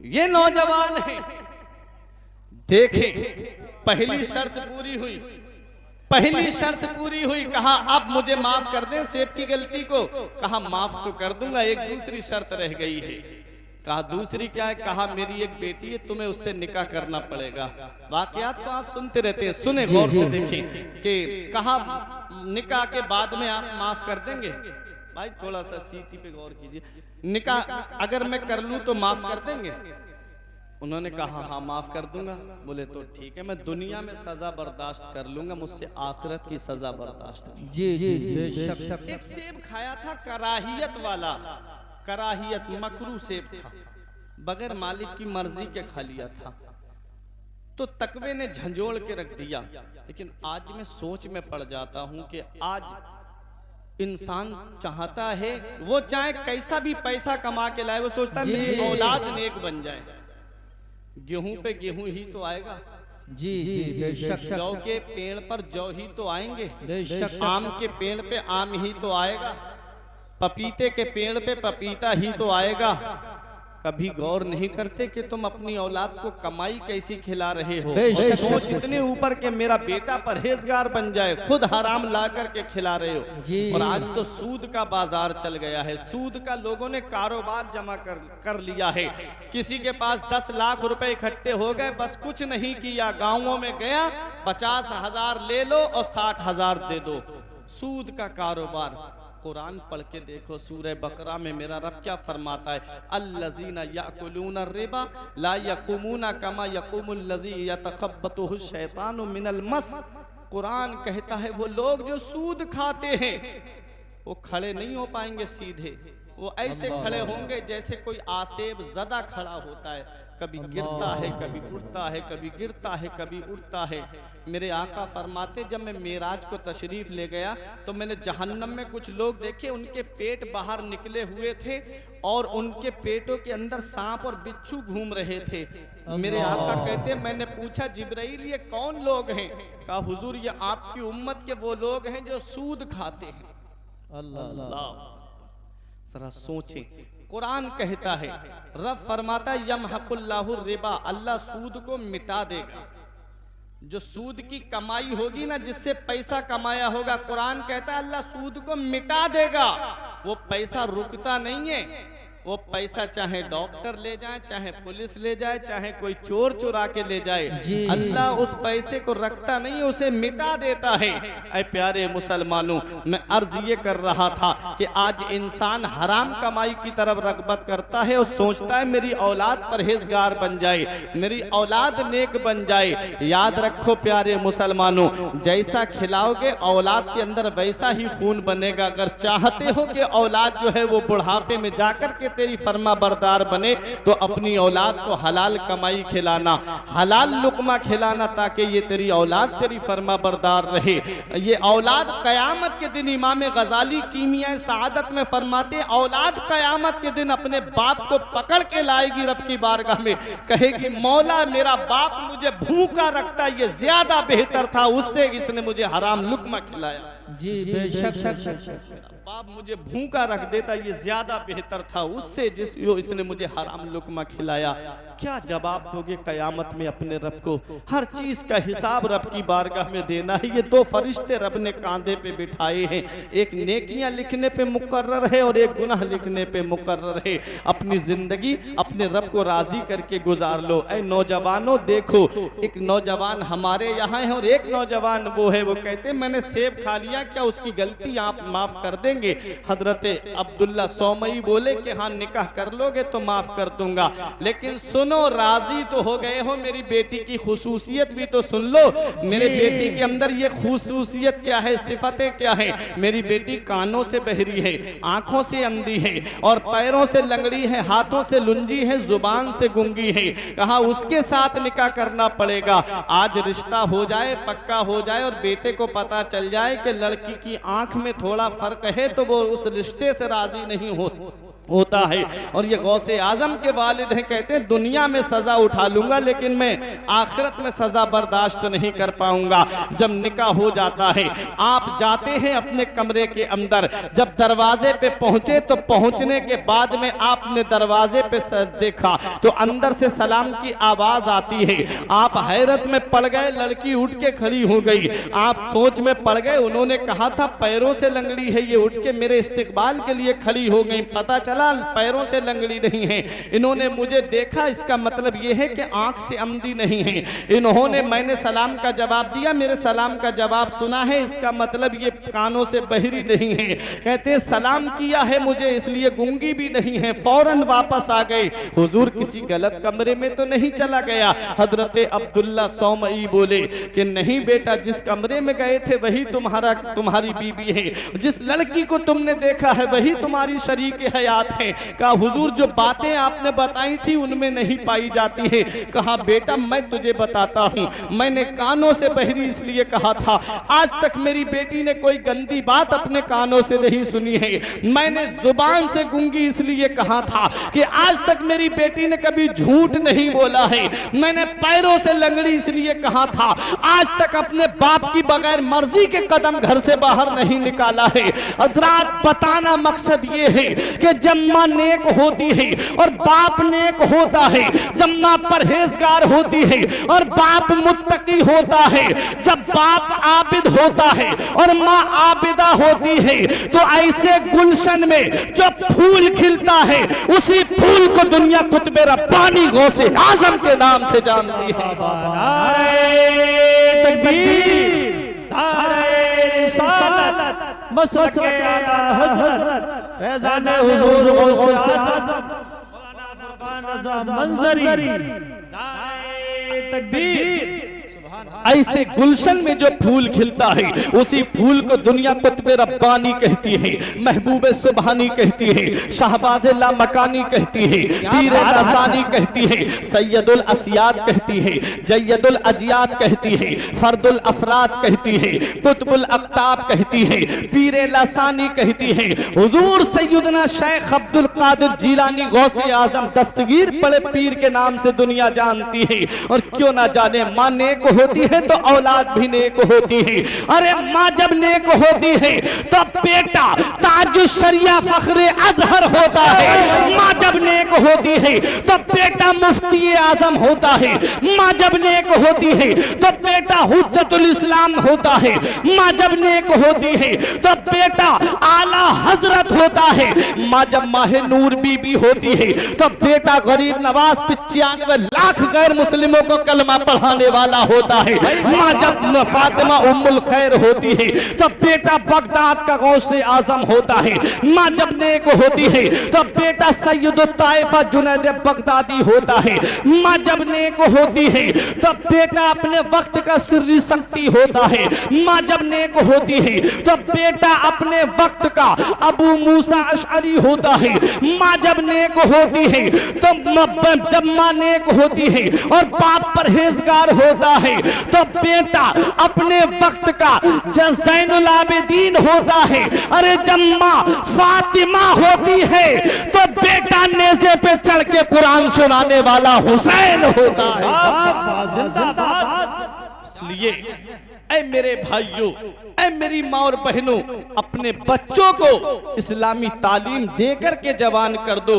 ये नौजवान है। देखें पहली शर्त पूरी हुई, पहली शर्त पूरी हुई। कहा अब मुझे माफ कर दें सेब की गलती को। कहा माफ तो कर दूंगा, एक दूसरी शर्त रह गई है। कहा दूसरी क्या है? कहा मेरी एक बेटी है, तुम्हें उससे निकाह करना पड़ेगा। वाकयात तो आप सुनते रहते हैं, सुने गौर से देखिए कि कहा निकाह के बाद में आप माफ कर देंगे। भाई थोड़ा सा सीटी पे गौर कीजिए, निकाह अगर मैं कर लूं तो माफ कर देंगे? उन्होंने कहा हाँ माफ कर दूंगा। बोले तो ठीक है, मैं दुनिया में सजा बर्दाश्त कर लूंगा, मुझसे आखिरत की सजा बर्दाश्त नहीं। जी जी बेशक। एक सेब खाया था कराहियत वाला, कराहियत मकरू सेब था, बगैर मालिक की मर्जी के खा लिया था, तो तकवे ने झंझोड़ के रख दिया। लेकिन आज मैं सोच में पड़ जाता हूं कि आज इंसान चाहता है, वो चाहे कैसा भी पैसा कमा के लाए, वो सोचता है मेरी औलाद नेक बन जाए। गेहूं पे गेहूं ही तो आएगा, जी जी बेशक। जौ के पेड़ पर जौ ही तो आएंगे, बेशक। आम के पेड़ पे आम ही तो आएगा, पपीते के पेड़ पे पपीता ही तो आएगा। कभी गौर नहीं करते कि तुम अपनी औलाद को कमाई कैसी खिला रहे हो। सोच इतने ऊपर के मेरा बेटा परहेजगार बन जाए, खुद हराम ला करके खिला रहे हो। और आज तो सूद का बाजार चल गया है, सूद का लोगों ने कारोबार जमा कर लिया है। किसी के पास 10 लाख रुपए इकट्ठे हो गए, बस कुछ नहीं किया, गाँवों में गया 50,000 ले लो और 60,000 दे दो, सूद का कारोबार। कुरान पढ़ के देखो, सूरह बकरा में मेरा रब क्या फरमाता है, अल्लज़ीना याकुलूना रिबा ला यकुमूना कमा यकुमुल लज़ी यतखब्बतुहु शैतानु मिनल मस। कुरान कहता है वो लोग जो सूद खाते हैं वो खड़े नहीं हो पाएंगे सीधे, वो ऐसे खड़े होंगे जैसे कोई आसेब ज़दा खड़ा होता है, कभी गिरता है, कभी उड़ता है, कभी गिरता है, कभी उड़ता है। मेरे आका फरमाते जब मैं मेराज को तशरीफ ले गया तो मैंने जहन्नम में कुछ लोग देखे, उनके पेट बाहर निकले हुए थे और उनके पेटों के अंदर सांप और बिच्छू घूम रहे थे। मेरे आका कहते मैंने पूछा जिब्राइल ये कौन लोग हैं? कहा हुजूर ये आपकी उम्मत के वो लोग हैं जो सूद खाते हैं। अल्लाह, जरा सोचें, कुरान कहता है, रब फरमाता है यमहकुल्लाहु रिबा, अल्लाह सूद को मिटा देगा। जो सूद की कमाई होगी ना, जिससे पैसा कमाया होगा, कुरान कहता है अल्लाह सूद को मिटा देगा। वो पैसा रुकता नहीं है, वो पैसा चाहे डॉक्टर ले जाए, चाहे पुलिस ले जाए, चाहे कोई चोर चुरा के ले जाए, अल्लाह उस पैसे को रखता नहीं है, उसे मिटा देता है। ऐ प्यारे मुसलमानों, मैं अर्ज ये कर रहा था कि आज इंसान हराम कमाई की तरफ रगबत करता है और सोचता है मेरी औलाद परहेजगार बन जाए, मेरी औलाद नेक बन जाए। याद रखो प्यारे मुसलमानों, जैसा खिलाओगे औलाद के अंदर वैसा ही खून बनेगा। अगर चाहते हो कि औलाद जो है वो बुढ़ापे में जाकर के तेरी फर्मा बरदार बने, तो अपनी औलाद को हलाल कमाई खिलाना, हलाल लुकमा खिलाना, ताकि ये तेरी औलाद तेरी फर्मा बरदार रहे। ये औलाद कयामत के दिन, इमाम गजाली कीमिया सआदत में फरमाते, औलाद कयामत के दिन अपने बाप को पकड़ के लाएगी रब की बारगाह में, कहेगी मौला मेरा बाप मुझे भूखा रखता, ये ज्यादा बेहतर था, उससे इसने मुझे हराम लुकमा खिलाया। जी बेशक। बाप मुझे भूखा रख देता, ये ज्यादा बेहतर था, उससे इसने मुझे हराम लुकमा खिलाया। क्या जवाब दोगे कयामत में अपने रब को? हर चीज का हिसाब रब की बारगाह में देना है। ये दो फरिश्ते रब ने कांधे पे बिठाए हैं, एक नेकियां लिखने पे मुकर्रर है और एक गुनाह लिखने पे मुकर्रर है। अपनी जिंदगी अपने रब को राजी करके गुजार लो। ऐ नौजवानों देखो, एक नौजवान हमारे यहाँ है और एक नौजवान वो है, वो कहते मैंने सेब खा लिया, क्या उसकी गलती आप माफ कर देंगे? हजरत अब्दुल्ला सौमई बोले कि हाँ निकाह कर लोगे तो माफ कर दूंगा, लेकिन सुनो राजी तो हो गए हो, मेरी बेटी की खुसूसियत भी तो सुन लो। मेरे बेटी के अंदर ये खुसूसियत क्या है, सिफतें क्या है? मेरी बेटी कानों से बहरी है, आंखों से अंधी है और पैरों से लंगड़ी है, हाथों से लुंजी है, जुबान से गुंगी है। कहा उसके साथ निकाह करना पड़ेगा। आज रिश्ता हो जाए, पक्का हो जाए और बेटे को पता चल जाए कि लड़की की आंख में थोड़ा फर्क है, तो वो उस रिश्ते से राजी नहीं होता है। और ये गौसे आजम के वालिद हैं, कहते हैं दुनिया में सजा उठा लूंगा लेकिन मैं आखिरत में सजा बर्दाश्त नहीं कर पाऊंगा। जब निकाह हो जाता है, आप जाते हैं अपने कमरे के अंदर, जब दरवाजे पे पहुंचे तो पहुंचने के बाद में आपने दरवाजे पे देखा तो अंदर से सलाम की आवाज आती है। आप हैरत में पड़ गए, लड़की उठ के खड़ी हो गई, आप सोच में पड़ गए। उन्होंने कहा था पैरों से लंगड़ी है, ये उठ के मेरे इस्तिकबाल के लिए खड़ी हो गई, पता चला पैरों से लंगड़ी नहीं है। इन्होंने मुझे देखा, इसका मतलब यह है कि आंख से अंधी नहीं है। इन्होंने, मैंने सलाम का जवाब दिया, मेरे सलाम का जवाब सुना है, इसका मतलब ये कानों से बहरी नहीं है। कहते हैं सलाम किया है मुझे इसलिए गूंगी भी नहीं है। फौरन वापस आ गए। हुजूर किसी गलत कमरे में तो नहीं चला गया? हजरत अब्दुल्ला सौमई बोले कि नहीं बेटा, जिस कमरे में गए थे वही तुम्हारी बीबी है, जिस लड़की को तुमने देखा है वही तुम्हारी शरीक हयात है। कहा हुजूर जो बातें आपने बताई थी उनमें नहीं पाई जाती है। कहा बेटा मैं तुझे बताता हूं, मैंने कानों से बहरी इसलिए कहा था, आज तक मेरी बेटी ने कोई गंदी बात अपने कानों से नहीं सुनी है। मैंने जुबान से गूंगी इसलिए कहा था कि आज तक मेरी बेटी ने कभी झूठ नहीं बोला है। मैंने पैरों से लंगड़ी इसलिए कहा था, आज तक अपने बाप की बगैर मर्जी के कदम घर से बाहर नहीं निकाला है। हजरात बताना मकसद ये है कि जब मां नेक होती है और बाप नेक होता है, जब मां परहेजगार होती है और बाप मुत्तकी होता है, जब बाप आबिद होता है और मां आबिदा होती है, तो ऐसे गुलशन में जो फूल खिलता है उसी फूल को दुनिया कुतुब रब्बानी गौसे आजम के नाम से जानती है। नारे तकबीर, नारे रिसालत, मसलक आला हज़रत फैज़ान हुज़ूर गौसे आज़म मौलाना फुरकान रज़ा मंज़री, नारे तकबीर। ऐसे गुलशन में जो फूल खिलता है उसी फूल को दुनिया कुतुब रब्बानी कहती है, महबूब सुबहानी कहती है, शाहबाज़ लामकानी कहती है, पीर लासानी कहती है, सैयदुल असियाद कहती है, जय्यदुल अजियाद कहती है, फर्दुल अफराद कहती है, कुतुबुल अक्ताब कहती है, पीर लासानी कहती है। हुजूर सैयदना शेख अब्दुल कादिर जीलानी गौसे आजम दस्तगीर बड़े पीर के नाम से दुनिया जानती है। और क्यों ना जाने, मां नेक होती होती है तो औलाद भी नेक होती है। अरे माँ जब नेक होती है तो बेटा ताजुश शरिया फख्रे अजहर होता है। माँ जब नेक होती है तो बेटा मुफ्ती आजम होता है। माँ जब नेक होती है तो बेटा हुज्जतुल इस्लाम होता है। माँ जब नेक होती है तो बेटा आला हजरत होता है। माँ जब माहे नूर बीबी होती है तो बेटा गरीब नवाज 95 लाख गैर मुस्लिमों को कलमा पढ़ाने वाला होता है। माँ जब फातिमा उम्मुल खैर होती है तो बेटा बगदाद का गौसे आजम होता है। माँ जब नेक होती है तो बेटा सैयदुत ताइफा जुनैद बगदादी होता है। माँ जब नेक होती है तो बेटा अपने वक्त का सिर्री शक्ति होता है। माँ जब नेक होती है तो बेटा अपने वक्त का अबू मूसा अशअरी होता है। माँ जब नेक होती है तो जब माँ नेक होती है और बाप परहेजगार होता है तो बेटा अपने वक्त का ज़ैनुल आबिदीन होता है। अरे जब माँ फातिमा होती है तो बेटा नेज़े पे चढ़ के कुरान सुनाने वाला हुसैन होता है। इसलिए ऐ मेरे भाइयों, ऐ मेरी माँ और बहनों, अपने बच्चों को इस्लामी तालीम देकर के जवान कर दो।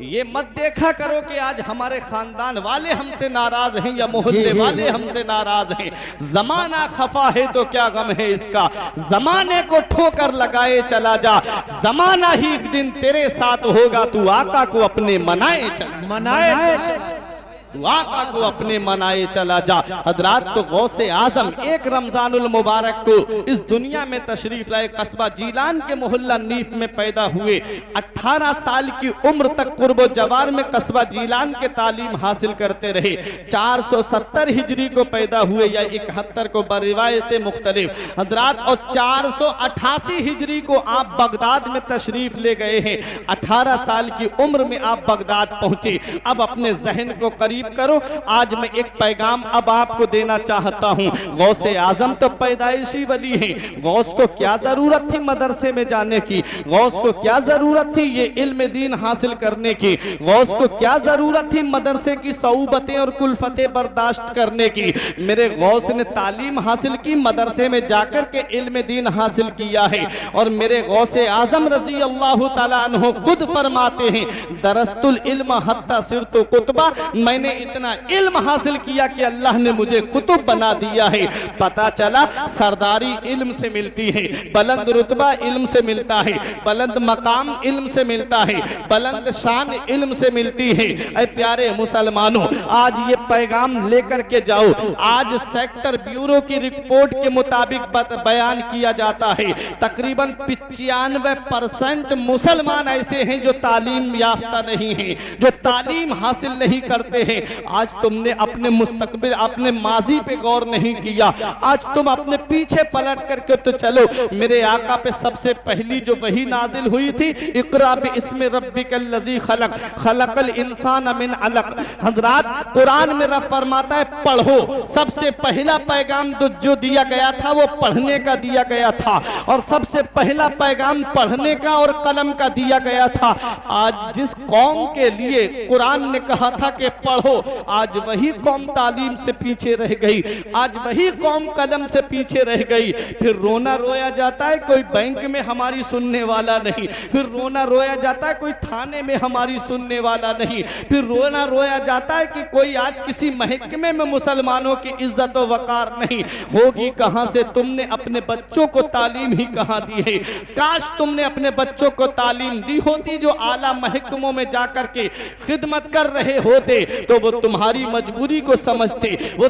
ये मत देखा करो कि आज हमारे खानदान वाले हमसे नाराज हैं या मोहल्ले वाले हमसे नाराज हैं। जमाना खफा है तो क्या गम है इसका, जमाने को ठोकर लगाए चला जा, जमाना ही एक दिन तेरे साथ होगा। तू आका को अपने मनाए आका को अपने मनाए चला जा। हजरात, तो गौसे आजम एक रमजानुल मुबारक को इस दुनिया में तशरीफ लाए, कस्बा जीलान के मोहल्ला नीफ में पैदा हुए। 18 साल की उम्र तक कुर्बो जवार में कस्बा जीलान के तालीम हासिल करते रहे। 470 हिजरी को पैदा हुए या 71 को बरिवायत मुख्तलिफ हजरात, और 488 हिजरी को आप बगदाद में तशरीफ ले गए हैं। 18 साल की उम्र में आप बगदाद पहुंचे। अब अपने जहन को करीब करो। आज मैं एक पैगाम अब आपको देना चाहता हूँ। गौसे आजम तो पैदाइशी वली हैं। गौस को क्या जरूरत थी मदरसे में जाने की, गौस को क्या जरूरत थी ये इल्म दीन हासिल करने की, गौस को क्या जरूरत थी मदरसे की सऊबतें और कुल्फतें बर्दाश्त करने की। मेरे गौस ने तालीम हासिल की, मदरसे में जाकर के इल्म दीन हासिल किया है। और मेरे गौसे आजम रजी अल्लाह ताला अन्हु खुद फरमाते हैं, दरस्तुल इल्म हत्ता सिरतु कुतबा, मैंने इतना इल्म हासिल किया कि अल्लाह ने मुझे कुतुब बना दिया है। पता चला सरदारी इल्म से मिलती है, बुलंद रुतबा इल्म से मिलता है, बुलंद मकाम इल्म से मिलता है, बुलंद शान इल्म से मिलती है। ऐ प्यारे मुसलमानों, आज ये पैगाम लेकर के जाओ। आज सेक्टर ब्यूरो की रिपोर्ट के मुताबिक बयान किया जाता है तकरीबन 95% मुसलमान ऐसे हैं जो तालीम याफ्ता नहीं है, जो तालीम हासिल नहीं करते हैं। आज तुमने अपने मुस्तकबिल, अपने माजी पे गौर नहीं किया। आज तुम अपने पीछे पलट करके तो चलो। मेरे आका पे सबसे पहली जो वही नाजिल हुई थी, इक़रा बिस्मि रब्बिकल लज़ी खलक, खलकल इंसान मिन अलक। हजरात, कुरान में रब फरमाता है पढ़ो। सबसे पहला पैगाम तो जो दिया गया था वो पढ़ने का दिया गया था, और सबसे पहला पैगाम पढ़ने का और कलम का दिया गया था। आज जिस कौम के लिए कुरान ने कहा था कि पढ़ो, आज वही कौम तालीम से पीछे रह गई, आज वही कौम कलम से पीछे रह गई। फिर रोना रोया जाता है कोई बैंक में हमारी सुनने वाला नहीं, फिर रोना रोया जाता है कोई थाने में हमारी सुनने वाला नहीं, फिर रोना रोया जाता है कि कोई आज किसी महकमे में मुसलमानों की इज्जत व वकार नहीं होगी। कहां से तुमने अपने बच्चों को तालीम ही कहां दी है। काश तुमने अपने बच्चों को तालीम दी होती जो आला महकमों में जाकर के खिदमत कर रहे होते, तो वो तुम्हारी मजबूरी को समझते, वो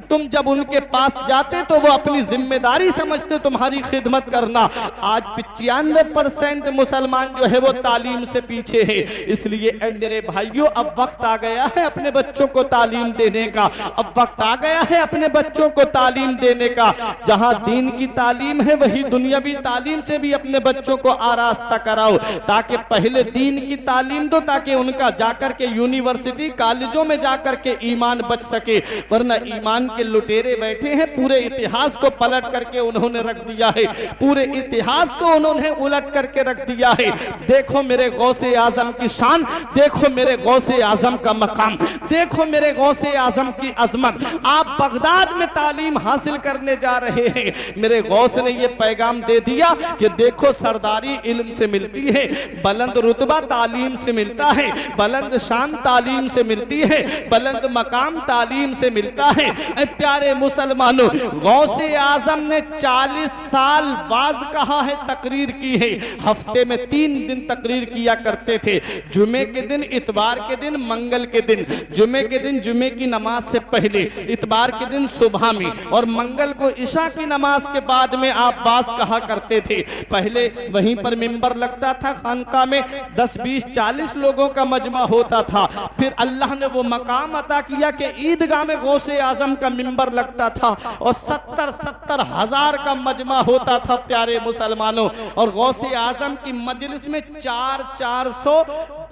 तुम जब उनके पास जाते तो वो अपनी जिम्मेदारी समझते तुम्हारी खिदमत करना। आज 95% मुसलमान जो है वो तालीम से पीछे है। इसलिए मेरे भाइयों, अब वक्त आ गया है अपने बच्चों को तालीम देने का, अब वक्त आ गया है अपने बच्चों को तालीम देने का। जहां दीन की तालीम है वही दुनियावी तालीम से भी अपने बच्चों को आरास्ता कराओ, ताकि पहले दीन की तालीम दो, ताकि उनका जाकर के यूनिवर्सिटी डिग्री कॉलेजों में जाकर के ईमान बच सके, वरना ईमान के लुटेरे बैठे हैं, पूरे इतिहास को पलट करके उन्होंने रख दिया है, पूरे इतिहास को उन्होंने उलट करके रख दिया है। देखो मेरे गौसे आजम की शान, देखो मेरे गौसे आजम का मकाम, देखो मेरे गौसे आजम की अजमत। आप बगदाद में तालीम हासिल करने जा रहे हैं, मेरे गौस ने ये पैगाम दे दिया कि देखो सरदारी इल्म से मिलती है, बुलंद रुतबा तालीम से मिलता है, बुलंद शान तालीम से मिलती है, बुलंद मकाम तालीम से मिलता है। ऐ प्यारे मुसलमानों, गौसे आजम ने 40 साल वाज कहा है, तकरीर की है, हफ्ते में 3 दिन तकरीर किया करते थे, जुमे के दिन, इतवार के दिन, मंगल के दिन। जुमे के दिन जुमे की नमाज से पहले, इतवार के दिन सुबह में, और मंगल को इशा की नमाज के बाद में आप बास कहा करते थे। पहले वहीं पर मिंबर लगता था खानका में, 10, 20, 40 लोगों का मजमा होता था। फिर अल्लाह ने वो मकाम अता किया कि ईदगाह में गौसे आजम का मिंबर लगता था और 70 हजार का मजमा होता था प्यारे मुसलमानों। और गौसे आजम की मजलिस में 400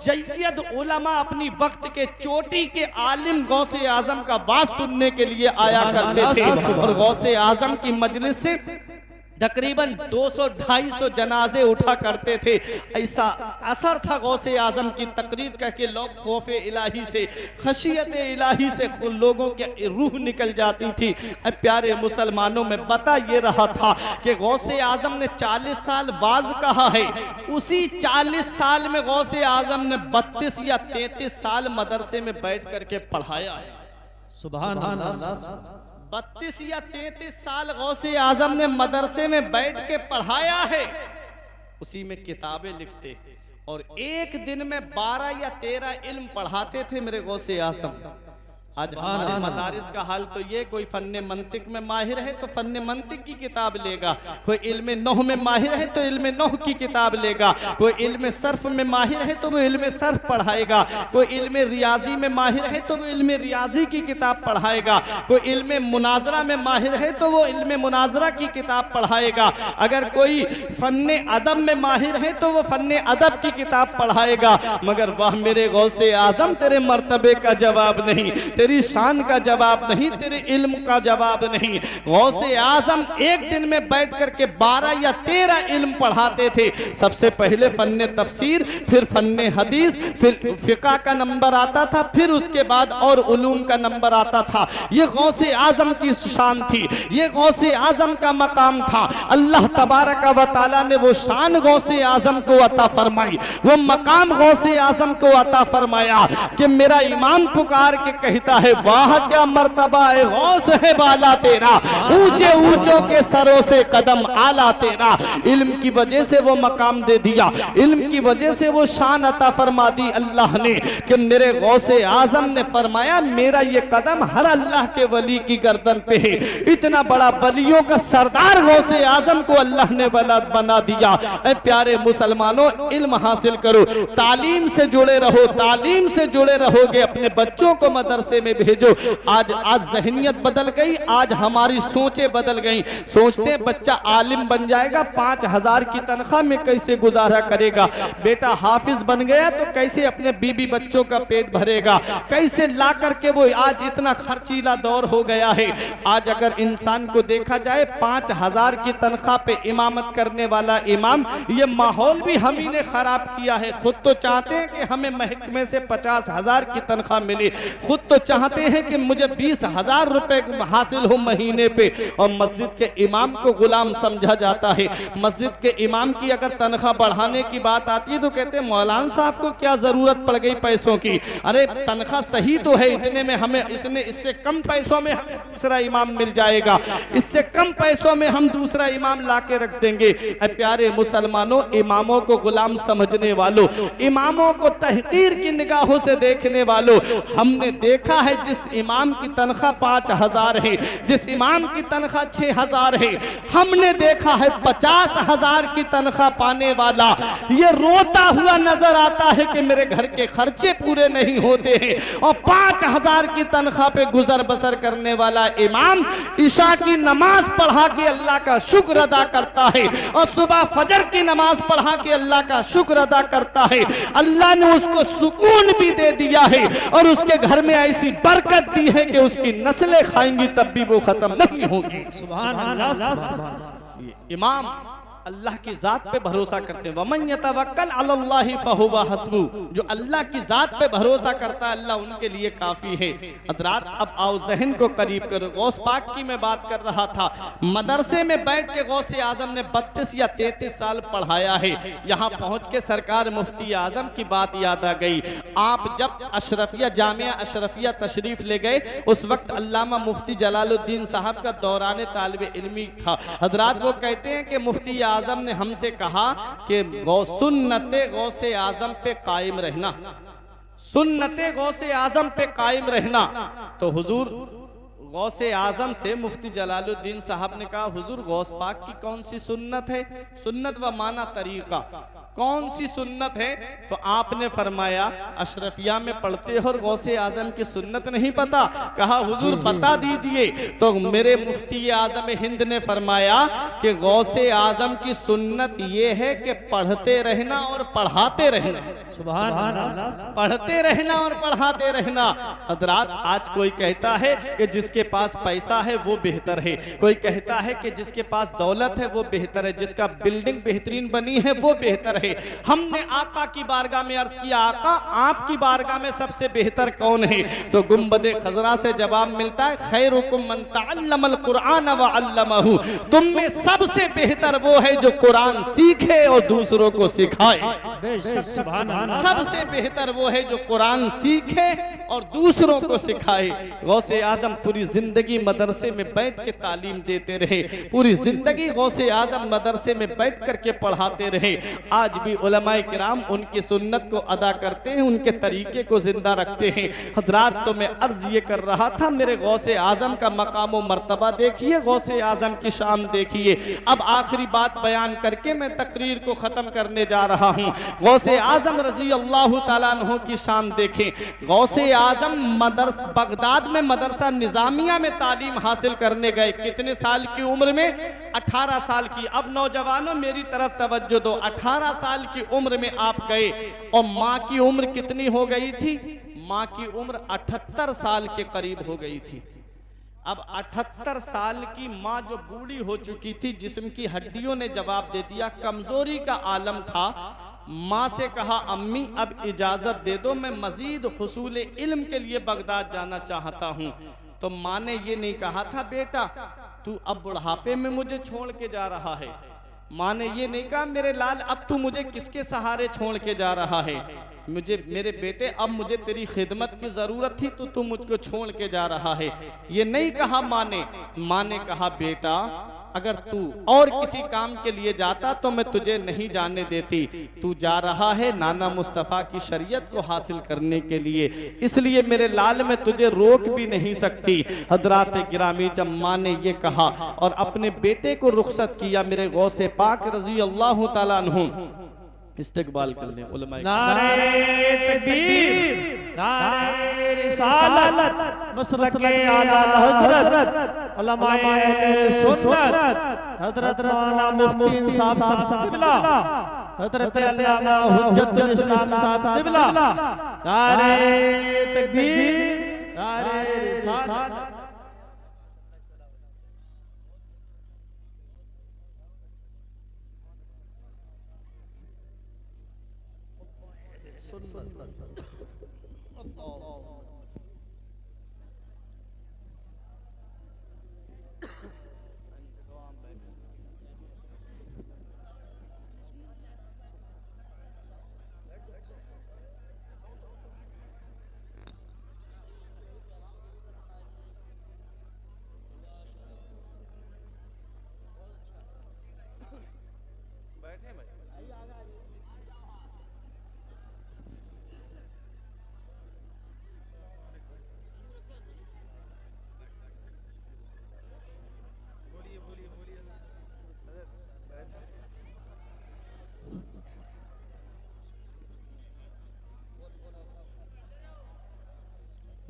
जय्यद उलमा, अपनी वक्त के चोटी के आलिम गौसे आजम का बात सुनने के लिए आया करते थे। और गौसे आजम की मजलिस से तकरीबन 200-250 जनाजे उठा करते थे। ऐसा असर था गौसे आजम की तकरीर का कि लोग खौफे इलाही से, खशियत इलाही से लोगों की रूह निकल जाती थी। प्यारे मुसलमानों में बता ये रहा था कि गौसे आजम ने 40 साल वाज कहा है, उसी 40 साल में गौसे आजम ने 32 या 33 साल मदरसे में बैठ करके पढ़ाया है। सुभान अल्लाह। 32 या 33 साल गौसे आजम ने मदरसे में बैठ के पढ़ाया है, उसी में किताबें लिखते, और एक दिन में 12 या 13 इल्म पढ़ाते थे मेरे गौसे आजम। आज हमारे मदारिस का हाल तो ये, कोई फन्ने मंतिक में माहिर है तो फन्ने मंतिक की किताब लेगा, कोई इल्मे नौह में माहिर है तो इल्मे नौह की किताब लेगा, कोई इल्मे सर्फ में माहिर है तो वो इल्मे सर्फ पढ़ाएगा, कोई इल्मे रियाजी में माहिर है तो वो इल्मे रियाजी की किताब पढ़ाएगा, कोई इल्मे मुनाजरा में माहिर है तो वो इल्मे मुनाजरा की किताब पढ़ाएगा, अगर कोई फन्ने अदब में माहिर है तो वो फन्ने अदब की किताब पढ़ाएगा। मगर वह मेरे गौसे आजम तेरे मर्तबे का जवाब नहीं, तेरी शान का जवाब नहीं, तेरे इल्म का जवाब नहीं। गौसे आजम एक दिन में बैठ करके 12 या 13 इल्म पढ़ाते थे। सबसे पहले फन्ने तफसीर, फिर फन्ने हदीस, फिर फिका का नंबर आता था, फिर उसके बाद और उलूम का नंबर आता था। ये गौसे आजम की शान थी, ये गौसे आजम का मकाम था। अल्लाह तबारक व तआला ने वो शान गौसे आजम को अता फरमाई, वो मकाम गौसे आजम को अता फरमाया कि मेरा ईमान पुकार के कहता है, वाह क्या मर्तबा है, गौस है बाला तेरा, ऊंचे ऊंचों के सरों से कदम आला तेरा। इल्म की वजह से वो मकाम दे दिया, इल्म की वजह से वो शान अता फरमा दी अल्लाह ने कि मेरे गौसे आजम ने फरमाया, मेरा ये कदम हर अल्लाह के वली की गर्दन पे है। इतना बड़ा वलियों का सरदार गौसे आजम को अल्लाह ने बना दिया। ऐ प्यारे मुसलमानों, इल्म हासिल करो, तालीम से जुड़े रहो, तालीम से जुड़े रहोगे, अपने बच्चों को मदरसे में भेजो। आज ज़हनियत बदल गई, आज हमारी सोचें बदल गई। सोचते हैं बच्चा आलिम बन जाएगा, 5000 की तनख्वाह में कैसे गुजारा करेगा, बेटा हाफिज बन गया तो कैसे अपने बीबी बच्चों का पेट भरेगा, कैसे ला करके वो, आज इतना खर्चीला दौर हो गया है। आज अगर इंसान को देखा जाए 5000 की तनख्वाह पे इमामत करने वाला इमाम, ये माहौल भी हम ही ने खराब किया है। खुद तो चाहते हैं कि हमें महकमे से 50,000 की तनख्वाह मिले, खुद तो चाहते हैं कि मुझे 20,000 रुपए हासिल हो महीने पे, और मस्जिद के इमाम को गुलाम समझा जाता है। मस्जिद के इमाम की अगर तनख्वाह बढ़ाने की बात आती है तो कहते हैं मौलाना साहब को क्या जरूरत पड़ गई पैसों की। अरे तनख्वाह सही तो है, इतने में हमें, इतने इससे कम पैसों में हमें दूसरा इमाम मिल जाएगा, इससे कम पैसों में हम दूसरा इमाम ला के रख देंगे। प्यारे मुसलमानों, इमामों को गुलाम समझने वालों, इमामों को तहकीर की निगाहों से देखने वालों, हमने देखा देखा है जिस इमाम की तनख्वाह 5,000 है, जिस इमाम की तनख्वाह 6,000 है, हमने देखा है 50,000 की तनख्वाह पाने वाला ये रोता हुआ नजर आता है कि मेरे घर के खर्चे पूरे नहीं होते हैं, और 5,000 की तनख्वाह पे गुजर बसर करने वाला इमाम ईशा की नमाज पढ़ा के अल्लाह का शुक्र अदा करता है, और सुबह फजर की नमाज पढ़ा के अल्लाह का शुक्र अदा करता है। अल्लाह ने उसको सुकून भी दे दिया है और उसके घर में ऐसी बरकत दी है कि उसकी नस्लें खाएंगी तब भी वो खत्म नहीं होगी। सुभान अल्लाह, सुभान अल्लाह। इमाम अल्लाह की जात पे भरोसा करते हैं। वमन यतवक्कल अलल्लाहि फहुवा हस्बु, जो अल्लाह की जात पे भरोसा करता है अल्लाह उनके लिए काफी है। हज़रात अब आओ जहन को करीब करो। गौस पाक की मैं बात कर रहा था, मदरसे में बैठ के गौस आजम ने 32 या 33 साल पढ़ाया है। यहाँ पहुँच के सरकार मुफ्ती आजम की बात याद आ गई। आप जब अशरफिया जामिया अशरफिया तशरीफ ले गए उस वक्त अल्लामा मुफ्ती जलालुद्दीन साहब का दौरान तालिब इल्मी था। हज़रात वो कहते हैं कि मुफ्ती आजम ने हमसे कहा कि सुन्नते गौसे आजम पे कायम रहना, सुन्नते गौसे आजम पे कायम रहना। तो हुजूर गौसे आजम से मुफ्ती जलालुद्दीन साहब ने कहा, हुजूर गौस पाक की कौन सी सुन्नत है? सुन्नत व माना तरीका, कौन सी सुन्नत है? तो आपने फरमाया अशरफिया में पढ़ते हो और गौसे आजम की सुन्नत नहीं पता? कहा हुजूर बता दीजिए। तो मेरे मुफ्ती आजम हिंद ने फरमाया कि गौसे आजम की सुन्नत ये है कि पढ़ते रहना और पढ़ाते रहना। सुभान अल्लाह। पढ़ते रहना और पढ़ाते रहना। हज़रात आज कोई कहता है कि जिसके पास पैसा है वो बेहतर है, कोई कहता है कि जिसके पास दौलत है वो बेहतर है, जिसका बिल्डिंग बेहतरीन बनी है वो बेहतर है। हमने आका की बारगाह में अर्ज किया, आका आपकी बारगाह में सबसे बेहतर कौन है? तो गुंबदे खजरा से जवाब मिलता है, खैरुकुम मन तअल्लमल कुरआन व अल्लमहु, तुम में सबसे बेहतर वो है जो कुरान सीखे और दूसरों को सिखाए। बेशक सुभान अल्लाह। सबसे बेहतर वो है जो कुरान सीखे और दूसरों को सिखाए। गौसे आजम पूरी जिंदगी मदरसे में बैठ के तालीम देते रहे, पूरी जिंदगी गौसे आजम मदरसे में बैठ करके पढ़ाते रहे। आज भी उलमाए किराम उनकी सुन्नत को अदा करते हैं, उनके तरीके को जिंदा रखते हैं। हज़रात तो मैं अर्ज ये कर रहा था, मेरे गौसे आजम का मकाम व मर्तबा देखिए, गौसे आजम की शान देखिए। अब आखिरी बात बयान करके मैं तकरीर को ख़त्म करने जा रहा हूँ। गौसे आजम रजी अल्लाह ताला अन्हु की शान देखें। गौसे आजम बगदाद में मदरसा निज़ामिया में तालीम हासिल करने गए। कितने साल की उम्र में? 18 साल की। अब नौजवानों मेरी तरफ तवज्जो दो, 18 साल की उम्र में आप गए और माँ की उम्र कितनी हो गई थी? माँ की उम्र 78 साल के करीब हो गई थी। अब 78 साल की माँ जो बूढ़ी हो चुकी थी, जिस्म की हड्डियों ने जवाब दे दिया, कमजोरी का आलम था। माँ से कहा, अम्मी अब इजाज़त दे दो, मैं मज़ीद हुसूल इल्म के लिए बगदाद जाना चाहता हूँ। तो माँ ने ये नहीं कहा था, बेटा तू अब बुढ़ापे में मुझे छोड़ के जा रहा है। माँ ने ये नहीं कहा, मेरे लाल अब तू मुझे किसके सहारे छोड़ के जा रहा है? मुझे मेरे बेटे अब मुझे तेरी खिदमत की ज़रूरत थी तो तू मुझको छोड़ के जा रहा है। ये नहीं कहा माँ ने। माँ ने कहा, बेटा अगर तू और किसी काम के लिए जाता तो मैं तुझे नहीं जाने देती। तू जा रहा है नाना मुस्तफ़ा की शरीयत को हासिल करने के लिए, इसलिए मेरे लाल में तुझे रोक भी नहीं सकती। हजरात गिरामी, जब माँ ने ये कहा और अपने बेटे को रुखसत किया, मेरे गौसे पाक रजी अल्लाह ताला अन्हु इस्तकबाल कर ले। उलमाए नारे तकबीर, नारे रिसालत, मसलके आला हज़रत उलमाए अहले सुन्नत हज़रत मौलाना मुफ्ती इंसाफ साहब क़िबला, हज़रत अल्लामा हुज्जतुल इस्लाम साहब क़िबला। नारे तकबीर, नारे रिसालत।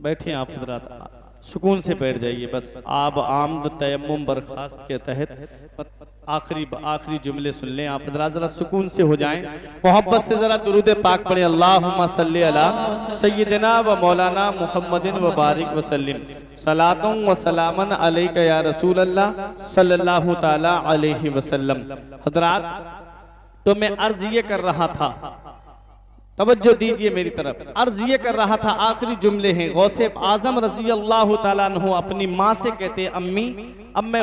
बैठिए आप हजरात, सुकून से बैठ जाइए। बस आप आमद तयम्मुम बर्खास्त के तहत आखिरी जुमले सुन लें। आप हजरात जरा सुकून से हो जाएं, मोहब्बत से जरा दुरूद पाक पढ़ें। अल्लाहुम्मा सल्ली अला सय्यिदिना व मौलाना मुहम्मदिन व बारिक व सल्लिम सलातुं व सलामन अलैका या रसूल अल्लाह सल्लल्लाहु ताला अलैहि वसल्लम। हजरात, तो मैं अर्ज ये कर रहा था, तवज्जो दीजिए मेरी तरफ, अर्ज ये कर रहा था, आखिरी जुमले हैं। गौसे आजम रजी अल्लाह ताला अन्हु अपनी माँ से कहते, अम्मी अब मैं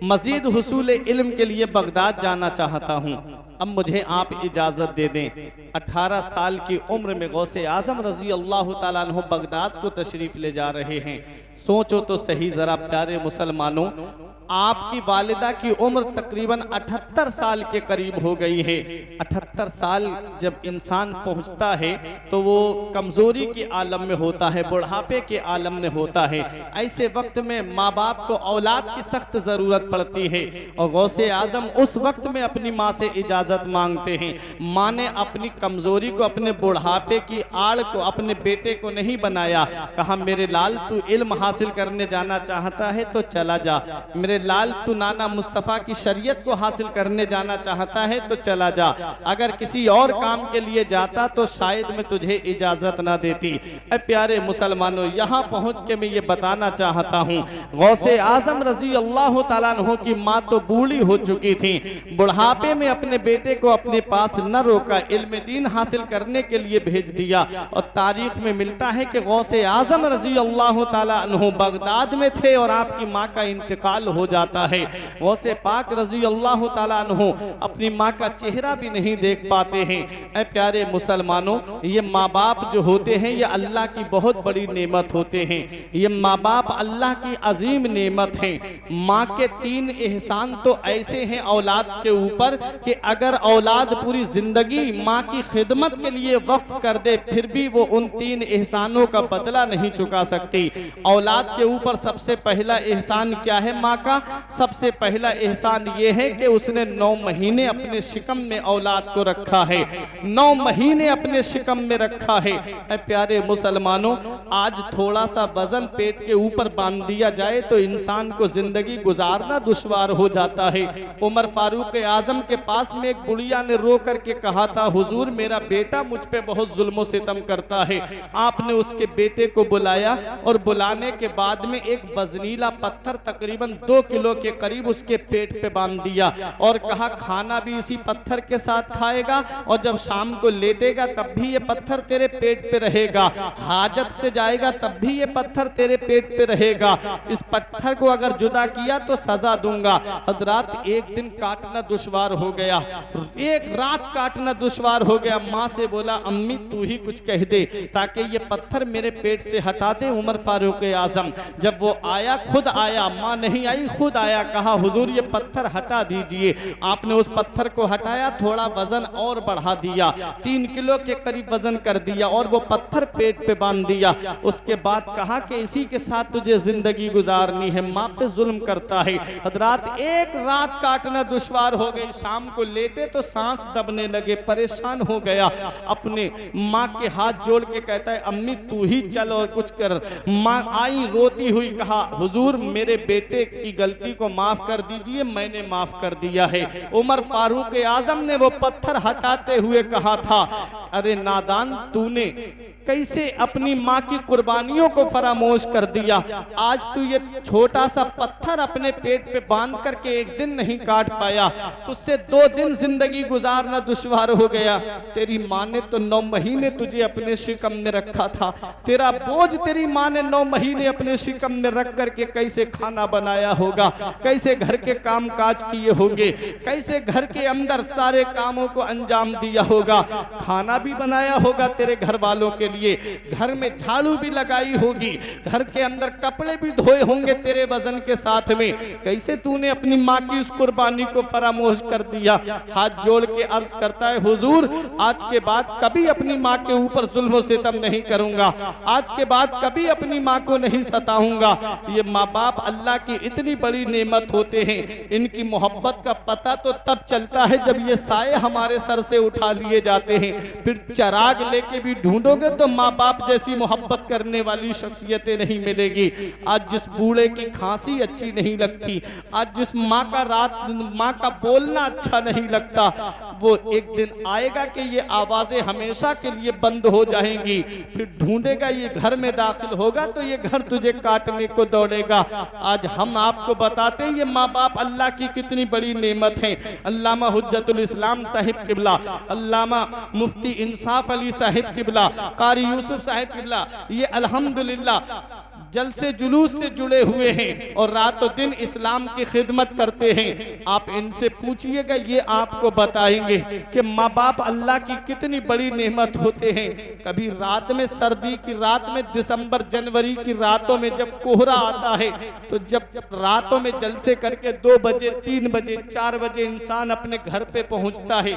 मजीद हुसूल इल्म के लिए बगदाद जाना चाहता हूँ, अब मुझे आप इजाज़त दे दें। 18 साल की उम्र में गौसे आजम रजी अल्लाह ताला अन्हु बगदाद को तशरीफ़ ले जा रहे हैं। सोचो तो सही ज़रा प्यारे मुसलमानों, आपकी वालिदा की उम्र तकरीबन 78 साल के करीब हो गई है। 78 साल जब इंसान पहुंचता है तो वो कमज़ोरी के आलम में होता है, बुढ़ापे के आलम में होता है। ऐसे वक्त में माँ बाप को औलाद की सख्त ज़रूरत पड़ती है और गौसे आज़म उस वक्त में अपनी माँ से इजाज़त मांगते हैं। माँ ने अपनी कमज़ोरी को, अपने बुढ़ापे की आड़ को अपने बेटे को नहीं बनाया, कहा मेरे लाल तू इल्म हासिल करने जाना चाहता है तो चला जा, मेरे लाल तू नाना मुस्तफ़ा की शरीयत को हासिल करने जाना चाहता है तो चला जा, अगर किसी और काम के लिए जाता तो शायद मैं तुझे इजाज़त ना देती। ऐ प्यारे मुसलमानों, यहाँ पहुँच के मैं ये बताना चाहता हूँ, गौसे आज़म रजी अल्लाह ताला अन्हु की माँ तो बूढ़ी हो चुकी थी, बुढ़ापे में अपने बेटे को अपने पास न रोका, इल्म दीन हासिल करने के लिए भेज दिया। और तारीख में मिलता है कि गौसे आज़म रजी अल्लाह ताला अन्हु बगदाद में थे और आपकी माँ का इंतकाल हो जाता है। गौसे पाक रजी अल्लाह ताला अन्हु अपनी माँ का चेहरा भी नहीं देख पाते हैं। ऐ प्यारे मुसलमानों, ये माँ बाप जो होते हैं ये अल्लाह की बहुत बड़ी नेमत होते हैं। ये माँ बाप अल्लाह की अजीम नेमत हैं। माँ के 3 एहसान तो ऐसे हैं औलाद के ऊपर कि अगर औलाद पूरी जिंदगी माँ की खिदमत के लिए वक्फ कर दे फिर भी वो उन 3 एहसानों का बदला नहीं चुका सकती। औलाद के ऊपर सबसे पहला एहसान क्या है? माँ का सबसे पहला एहसान ये है कि उसने 9 महीने अपने शिकम में औलाद को रखा है, 9 महीने अपने शिकम में रखा है। ऐ प्यारे मुसलमानों, आज थोड़ा सा वजन पेट के ऊपर बांध दिया जाए तो इंसान को जिंदगी गुजारना दुश्वार हो जाता है। उमर फारूक आजम के पास में एक बुढ़िया ने रो करके कहा था, हुजूर मेरा बेटा मुझ पे बहुत जुल्म सितम करता है। आपने उसके बेटे को बुलाया और बुलाने के बाद में एक वजनीला पत्थर तकरीबन 2 किलो के करीब उसके पेट पे बांध दिया और कहा खाना भी इसी पत्थर के साथ खाएगा और जब शाम को लेटेगा तब भी ये पत्थर तेरे पेट पे रहेगा, हाजत से जाएगा तब भी ये पत्थर तेरे पेट पे रहेगा, इस पत्थर को अगर जुदा किया तो सजा दूंगा। हजरात, एक दिन काटना दुश्वार हो गया, एक रात काटना दुश्वार हो गया। माँ से बोला, अम्मी तू ही कुछ कह दे ताकि ये पत्थर मेरे पेट से हटा दे। उमर फारूक आजम जब वो आया, खुद आया, माँ नहीं आई, खुद आया, कहा हुजूर ये पत्थर हटा दीजिए। आपने उस पत्थर को हटाया, थोड़ा वजन और बढ़ा दिया, 3 किलो के करीब वजन कर दिया और वो पत्थर पेट पे बांध दिया। उसके बाद कहा कि इसी के साथ तुझे जिंदगी गुजारनी है, माँ पे जुल्म करता है। हजरात, एक रात काटना दुश्वार हो गई, शाम को लेटे तो सांस दबने लगे, परेशान हो गया, अपने माँ के हाथ जोड़ के कहता है, अम्मी तू ही चल और कुछ कर। माँ आई रोती हुई, कहा हुजूर मेरे बेटे की गलती को माफ कर दीजिए, मैंने माफ कर दिया है। उमर फारूक आजम ने वो पत्थर हटाते हुए कहा था, अरे नादान, तूने कैसे अपनी माँ की कुर्बानियों को फरामोश कर दिया। आज तू ये छोटा सा पत्थर अपने पेट पे बांध करके एक दिन नहीं काट पाया, तुझसे 2 दिन जिंदगी गुजारना दुश्वार हो गया। तेरी माँ ने तो 9 महीने तुझे अपने शिकम में रखा था, तेरा बोझ तेरी माँ ने 9 महीने अपने शिकम में रख करके कैसे खाना बनाया होगा, कैसे घर के काम काज किए होंगे, कैसे घर के अंदर सारे कामों को अंजाम दिया होगा, खाना भी बनाया होगा तेरे घर वालों के लिए, घर में झाड़ू भी लगाई होगी, घर के अंदर कपड़े भी धोए होंगे तेरे वजन के साथ में। कैसे तूने अपनी माँ की इस कुर्बानी को फरामोश कर दिया। हाथ जोड़ के अर्ज करता है, हुजूर आज के बाद कभी अपनी माँ के ऊपर जुल्म सितम नहीं करूंगा, आज के बाद कभी अपनी माँ को नहीं सताऊंगा। ये माँ बाप अल्लाह की इतनी बड़ी नेमत होते हैं। इनकी मोहब्बत का पता तो तब चलता है जब ये साए हमारे सर से उठा लिए जाते हैं। फिर चिराग लेके भी ढूंढोगे तो माँ बाप जैसी मोहब्बत करने वाली शख्सियतें नहीं मिलेगी। आज जिस बूढ़े की खांसी अच्छी नहीं लगती, आज जिस माँ का बोलना अच्छा नहीं लगता, वो एक दिन आएगा कि ये आवाजें हमेशा के लिए बंद हो जाएंगी। फिर ढूंढेगा, ये घर में दाखिल होगा तो ये घर तुझे काटने को दौड़ेगा। आज हम आपको बताते हैं ये माँ बाप अल्लाह की कितनी बड़ी नेमत है। अल्लामा हुज्जतुल इस्लाम साहिब किबला, अल्लामा मुफ्ती इंसाफ अली साहिब किबला, कारी यूसुफ साहिब किबला, ये अल्हम्दुलिल्लाह जलसे जुलूस से जुड़े हुए हैं और रातों दिन इस्लाम की खिदमत करते हैं। आप इनसे पूछिएगा, ये आपको बताएंगे कि माँ बाप अल्लाह की कितनी बड़ी नेमत होते हैं। कभी रात में, सर्दी की रात में, दिसंबर जनवरी की रातों में जब कोहरा आता है तो जब रातों में जलसे करके 2 बजे 3 बजे 4 बजे इंसान अपने घर पे पहुंचता है,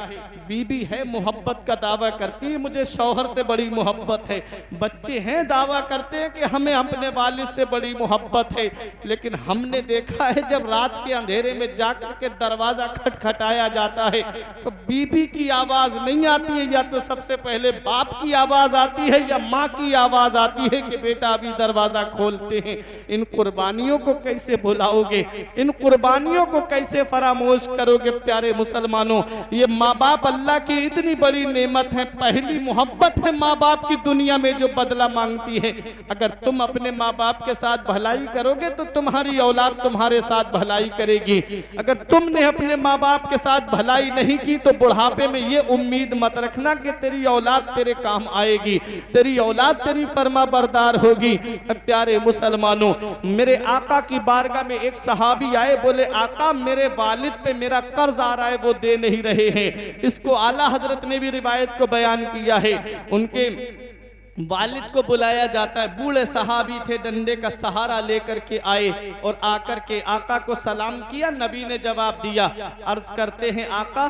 बीबी है मोहब्बत का दावा करती है, मुझे शौहर से बड़ी मोहब्बत है, बच्चे हैं दावा करते हैं कि हमें अपने वालिद से बड़ी मोहब्बत है। लेकिन हमने देखा है जब रात के अंधेरे में जाकर के दरवाजा खटखटाया जाता है तो बीबी की आवाज नहीं आती है, या तो सबसे पहले बाप की आवाज आती है या माँ की आवाज आती है कि बेटा अभी दरवाजा खोलते हैं। इन कुर्बानियों को कैसे भुलाओगे, इन कुर्बानियों को कैसे फरामोश करोगे प्यारे मुसलमानों। ये माँ बाप अल्लाह की इतनी बड़ी नेमत है, पहली मोहब्बत है माँ बाप की दुनिया में जो बदला मांगती है। अगर तुम अपने माँ बाप के साथ भलाई करोगे तो तुम्हारी औलाद तुम्हारे साथ भलाई करेगी। अगर तुमने अपने माँ बाप के साथ भलाई नहीं की तो बुढ़ापे में ये उम्मीद मत रखना कि तेरी औलाद तेरे काम आएगी, तेरी औलाद तेरी फरमा बरदार होगी। प्यारे मुसलमानों, मेरे आका की बारगाह में एक सहाबी आए, बोले आका मेरे वालिद पे मेरा कर्ज आ रहा है, वो दे नहीं रहे हैं। इसको आला हजरत ने भी रिवायत को बयान किया है। उनके वालिद को बुलाया जाता है, बूढ़े सहाबी थे, डंडे का सहारा लेकर के आए और आकर के आका को सलाम किया। नबी ने जवाब दिया, अर्ज करते हैं आका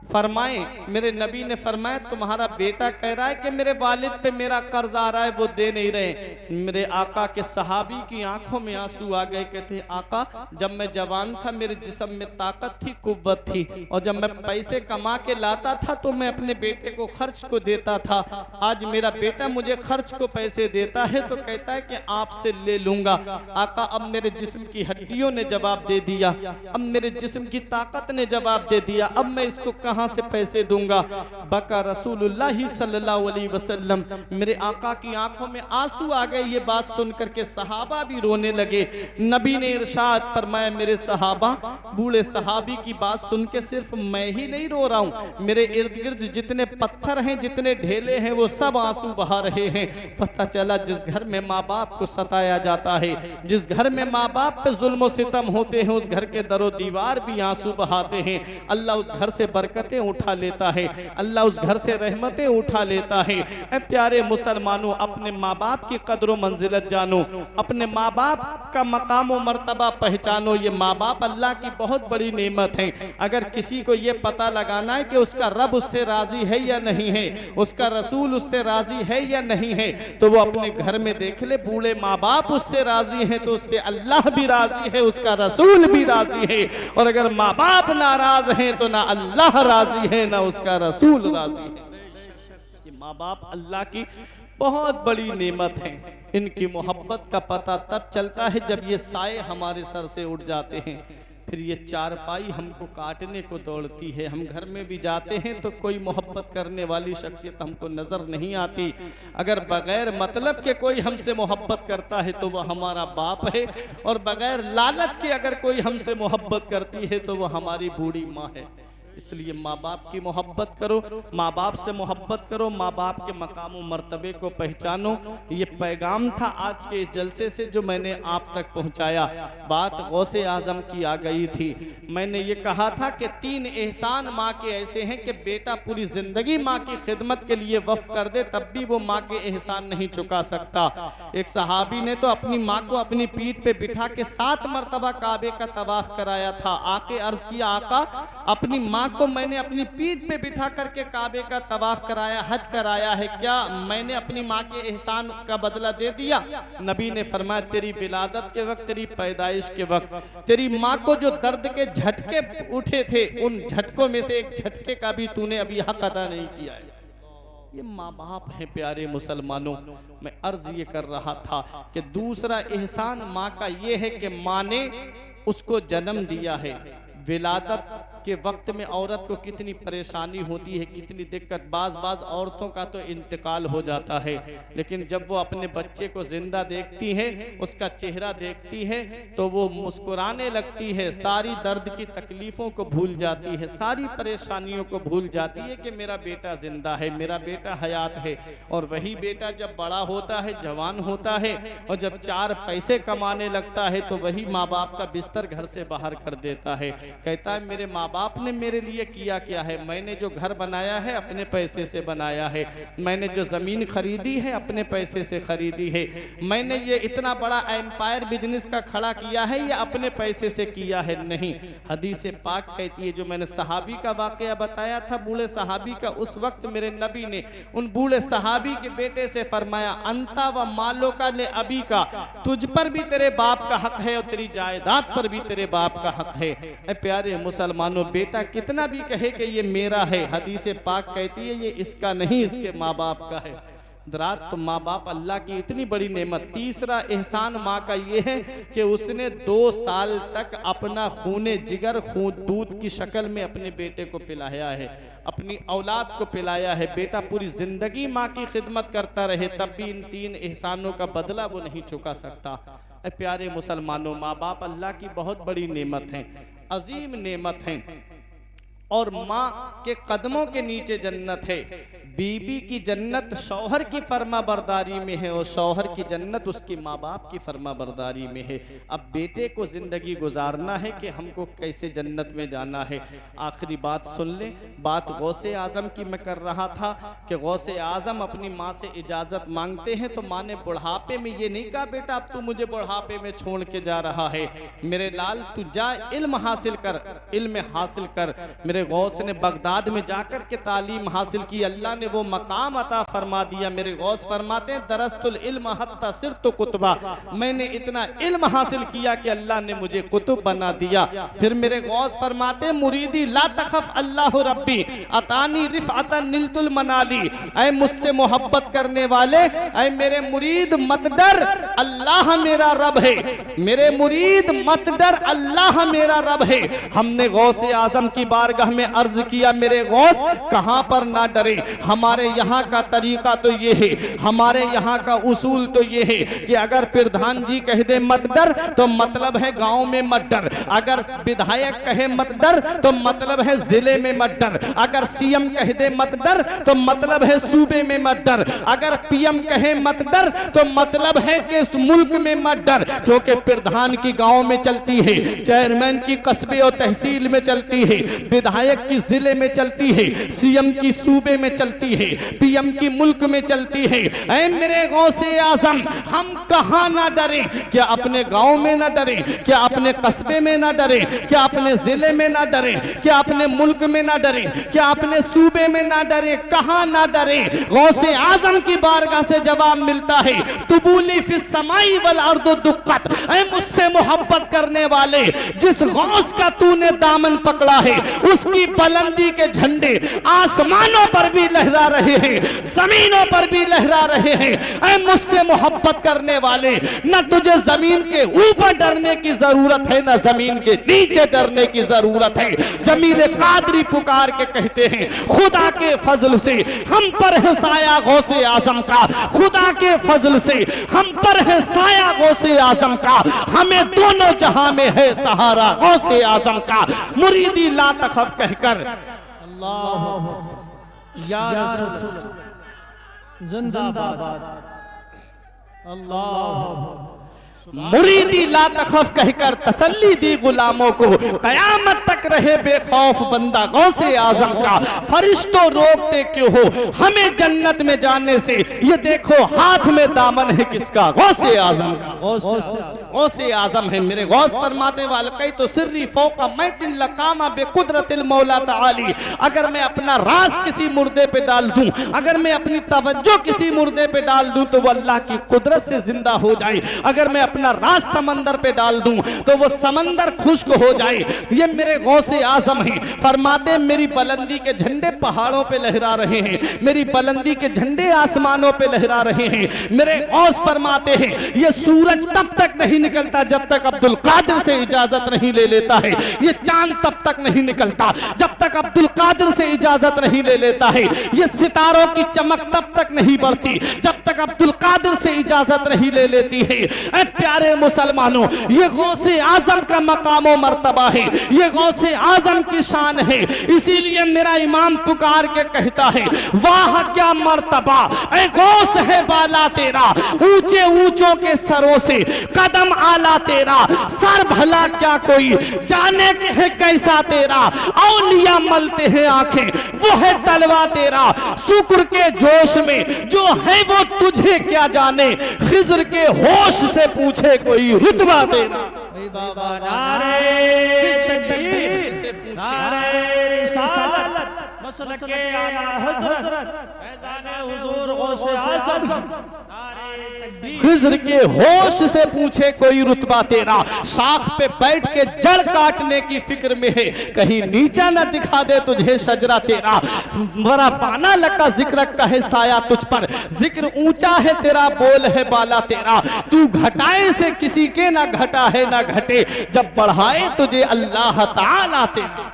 फरमाएं, मेरे नबी ने फरमाया तुम्हारा बेटा कह रहा है कि मेरे वालिद पे मेरा कर्ज आ रहा है, वो दे नहीं रहे। मेरे आका के सहाबी की आंखों में आंसू आ गए। कहते हैं आका जब मैं जवान था मेरे जिस्म में ताकत थी, कुव्वत थी, और जब मैं पैसे कमा के लाता था तो मैं अपने बेटे को खर्च को देता था। आज मेरा बेटा मुझे खर्च को पैसे देता है तो कहता है कि आपसे ले लूंगा। आका अब मेरे जिस्म की हड्डियों ने जवाब दे दिया, अब मेरे जिस्म की ताकत ने जवाब दे दिया, अब मैं इसको कहां से पैसे दूंगा। बका रसूलुल्लाह सल्लल्लाहु अलैहि वसल्लम, मेरे आका की आंखों में आंसू आ गए। ये बात सुनकर के सहाबा भी रोने लगे। नबी ने इरशाद फरमाया, मेरे सहाबा, बूढ़े सहाबी की बात सुन के सिर्फ मैं ही नहीं रो रहा हूं, मेरे इर्द गिर्द जितने पत्थर हैं, जितने ढेले हैं, वो सब आंसू बहा रहे हैं। पता चला जिस घर में माँ बाप को सताया जाता है, जिस घर में माँ बाप पे जुल्म सितम होते हैं, उस घर के दरो दीवार भी आंसू बहाते हैं। अल्लाह उस घर से बरकत उठा लेता है, अल्लाह उस घर से रहमतें उठा लेता है। ऐ प्यारे मुसलमानों, अपने माँ बाप की कदर मंजिलत जानो, अपने माँ बाप का मकाम और मर्तबा पहचानो। ये माँ बाप अल्लाह की बहुत बड़ी नेमत है। अगर किसी को ये पता लगाना है कि उसका रब उससे राजी है या नहीं है, उसका रसूल उससे राजी है या नहीं है, तो वो अपने घर में देख ले, बूढ़े माँ बाप उससे राजी है तो उससे अल्लाह भी राजी है, उसका रसूल भी राजी है। और अगर माँ बाप नाराज हैं तो ना अल्लाह राजी है ना उसका रसूल राजी है। ये माँ बाप अल्लाह की बहुत बड़ी नेमत है। इनकी मोहब्बत का पता तब चलता है जब ये साए हमारे सर से उठ जाते हैं। फिर ये चारपाई हमको काटने को दौड़ती है। हम घर में भी जाते हैं तो कोई मोहब्बत करने वाली शख्सियत हमको नजर नहीं आती। अगर बगैर मतलब के कोई हमसे मोहब्बत करता है तो वह हमारा बाप है, और बगैर लालच के अगर कोई हमसे मोहब्बत करती है तो वह हमारी बूढ़ी माँ है। इसलिए माँ बाप की मोहब्बत करो, माँ बाप से मोहब्बत करो, माँ बाप के मकाम और मर्तबे को पहचानो। ये पैगाम था आज के इस जलसे से जो मैंने आप तक पहुँचाया। बात गौसे आजम की आ गई थी। मैंने ये कहा था कि 3 एहसान माँ के ऐसे हैं कि बेटा पूरी ज़िंदगी माँ की खिदमत के लिए वफ़ कर दे तब भी वो माँ के एहसान नहीं चुका सकता। एक सहाबी ने तो अपनी माँ को अपनी पीठ पे बिठा के 7 मरतबा काबे का तवाफ़ कराया था। आके अर्ज़ किया, आका अपनी माँ को मैंने अपनी पीठ पे बिठा करके काबे का तवाफ कराया, हज कराया है, क्या मैंने अपनी माँ के एहसान का बदला दे दिया? नबी ने फरमाया तेरी विलादत के वक्त, तेरी पैदाइश के वक्त तेरी माँ को जो दर्द के झटके उठे थे, उन झटकों में से एक झटके का भी तूने अभी हक अदा नहीं किया है। ये माँ बाप हैं प्यारे मुसलमानों। मैं अर्ज ये कर रहा था कि दूसरा एहसान माँ का ये है कि माँ ने उसको जन्म दिया है। विलादत के वक्त में औरत को कितनी परेशानी होती है, कितनी दिक्कत। बाज औरतों का तो इंतकाल हो जाता है, लेकिन जब वो अपने बच्चे को जिंदा देखती है, उसका चेहरा देखती है, तो वो मुस्कुराने लगती है, सारी दर्द की तकलीफ़ों को भूल जाती है, सारी परेशानियों को भूल जाती है कि मेरा बेटा जिंदा है, मेरा बेटा हयात है। और वही बेटा जब बड़ा होता है, जवान होता है, और जब 4 पैसे कमाने लगता है, तो वही माँ बाप का बिस्तर घर से बाहर कर देता है। कहता है मेरे माँ बाप ने मेरे लिए किया क्या है? मैंने जो घर बनाया है अपने पैसे से बनाया है, मैंने जो ज़मीन खरीदी है अपने पैसे से खरीदी है, मैंने ये इतना बड़ा एम्पायर बिजनेस का खड़ा किया है ये अपने पैसे से किया है नहीं। हदीस पाक कहती है, जो मैंने सहाबी का वाकया बताया था, बूढ़े सहाबी का, उस वक्त मेरे नबी ने उन बूढ़े सहाबी के बेटे से फरमाया अंता व मालो का ले अबी का, तुझ पर भी तेरे बाप का हक है और तेरी जायदाद पर भी तेरे बाप का हक है। प्यारे मुसलमानों, बेटा कितना भी कहे कि ये मेरा है, हदीस पाक कहती है ये इसका नहीं, इसके माँ बाप का है। दरात तो माँ बाप अल्लाह की इतनी बड़ी नेमत। तीसरा एहसान माँ का ये है कि उसने 2 साल तक अपना खूने जिगर, खून दूध की शक्ल में अपने बेटे को पिलाया है, अपनी औलाद को पिलाया है। बेटा पूरी जिंदगी माँ की खिदमत करता रहे, तब भी इन 3 एहसानों का बदला वो नहीं चुका सकता। प्यारे मुसलमानों, माँ बाप अल्लाह की बहुत बड़ी नेमत हैं, अजीम नेमत हैं, और माँ के कदमों के नीचे जन्नत है। बीबी की जन्नत शौहर की फर्मा बरदारी में है, और शौहर की जन्नत उसकी माँ बाप की फर्मा बरदारी में है। अब बेटे को ज़िंदगी गुजारना है कि हमको कैसे जन्नत में जाना है। आखिरी बात सुन ले, बात गौसे आज़म की मैं कर रहा था कि गौसे आज़म अपनी माँ से इजाज़त मांगते हैं, तो माँ ने बुढ़ापे में ये नहीं कहा बेटा अब तू मुझे बुढ़ापे में छोड़ के जा रहा है, मेरे लाल तू जा इल्म हासिल कर, इल्म हासिल कर। मेरे गौस ने बगदाद में जाकर के तालीम हासिल की, अल्लाह ने वो मकाम अता फरमा दिया। मेरे गौस फरमाते हैं दरस्तुल इल्म हत्ता सिरतु कुतबा, मैंने इतना इल्म हासिल किया कि अल्लाह ने मुझे कुतुब बना दिया। फिर मेरे गौस फरमाते हैं मुरीदी ला तखफ अल्लाह रब्बी अतानी रिफअतन निलतुल मनाली, ऐ मुझसे मोहब्बत करने वाले, ऐ मेरे मुरीद मत डर, अल्लाह मेरा रब है, मेरे मुरीद मत डर, अल्लाह मेरा रब है। हमने गौसे आजम की बारगाह में अर्ज किया मेरे गौस कहां पर ना डरे, हमारे यहाँ का तरीका तो ये है, हमारे यहाँ का उसूल तो ये है कि अगर प्रधान जी कह दे मत डर तो मतलब है गांव में मत डर, अगर विधायक कहे मत डर तो मतलब है जिले में मत डर, अगर सीएम कह दे मत डर तो मतलब है सूबे में मत डर, अगर पीएम कहे मत डर तो मतलब है कि इस मुल्क में मत डर। क्योंकि प्रधान की गांव में चलती है, चेयरमैन की कस्बे और तहसील में चलती है, विधायक की जिले में चलती है, सीएम की सूबे में चलती है, पीएम की मुल्क में चलती है। ऐ मेरे गौसे आजम हम कहां ना डरे, क्या अपने गांव में ना डरे, क्या अपने कस्बे में ना डरे, क्या अपने जिले में ना डरे, क्या अपने मुल्क में ना डरे, क्या अपने सूबे में ना डरे, कहां ना डरे। गौसे आजम की बारगाह से जवाब मिलता है तुबूली फिस समाई वल अर्दु दुक्कत, ऐ मुझसे मोहब्बत करने वाले जिस गौस का तूने दामन पकड़ा है उसकी बुलंदी के झंडे आसमानों पर भी लहरा रहे हैं, जमीनों पर भी लहरा रहे हैं। ऐ मुझसे मोहब्बत करने वाले, न तुझे जमीन के ऊपर डरने की जरूरत है न जमीन के नीचे डरने की जरूरत है। जमील कादरी पुकार के कहते हैं खुदा के फजल से हम पर है साया गौसे आजम का, खुदा के फजल से हम पर है साया गौसे आजम का, हमें दोनों जहां में है सहारा गौसे आजम का। मुरीदी ला तखफ कहकर अल्लाह या रसूल जिंदाबाद, अल्लाह मुरीदी ला तखफ कहकर तसल्ली दी गुलामों को, कयामत तक रहे बेखौफ बंदा गौसे आजम का। फरिश्तों रोकते क्यों हो हमें जन्नत में जाने से, ये देखो हाथ में दामन है किसका, गौसे आजम का। गौसे आजम है मेरे गौस। फरमाते वाले कई तो सिर्री फौका मैतिन लकामा बेकुदरतिल मौला ताली। अगर मैं अपना राज किसी मुर्दे पे डाल दूं, अगर मैं अपनी तवज्जो किसी मुर्दे पे डाल दूं तो वो अल्लाह की कुदरत से जिंदा हो जाए। अगर मैं अपना राज समंदर पे डाल दूं तो वो समंदर खुश्क हो जाए। ये मेरे गौसे आजम है। फरमाते मेरी बुलंदी के झंडे पहाड़ों पे लहरा रहे हैं, मेरी बुलंदी के झंडे आसमानों पे लहरा रहे हैं। मेरे गौस फरमाते हैं ये सूरज तब तक नहीं निकलता जब तक अब्दुल कादिर से इजाजत नहीं ले लेता है। ये चांद तब तक नहीं निकलता जब तक अब्दुल कादिर से इजाजत नहीं ले लेता है। ये सितारों की चमक तब तक नहीं बढ़ती जब तक अब्दुल कादिर से इजाजत नहीं ले लेती है। ऐ प्यारे मुसलमानों, ये गौसे आजम का मकाम मर्तबा है, ये गौसे आजम की शान है। इसीलिए मेरा इमाम पुकार के कहता है वाह क्या मर्तबा, ऐ गौस है बाला तेरा, ऊंचे ऊंचों के सरों से कदम आला तेरा। सर भला क्या कोई जाने के है कैसा तेरा, औलिया मलते हैं आंखें वो है तलवा तेरा। शुक्र के जोश में जो है वो तुझे क्या जाने, खिज्र के होश से पूछे कोई रुतबा तेरा। बाबा नारे तकबीर, नारे रिसालत, मसलके आला हजरत, फैज़ाने हुजूर गौसे आज़म, नारे तकबीर। खिज्र के होश से पूछे कोई रुतबा तेरा। शाख पे बैठ के जड़ काटने की फिक्र में है, कहीं नीचा न दिखा दे तुझे शजरा तेरा। बड़ा फाना लगा जिक्र का है साया तुझ पर, जिक्र ऊंचा है तेरा बोल है बाला तेरा। तू घटाए से किसी के ना घटा है ना घटे, जब बढ़ाए तुझे अल्लाह ताला तेरा।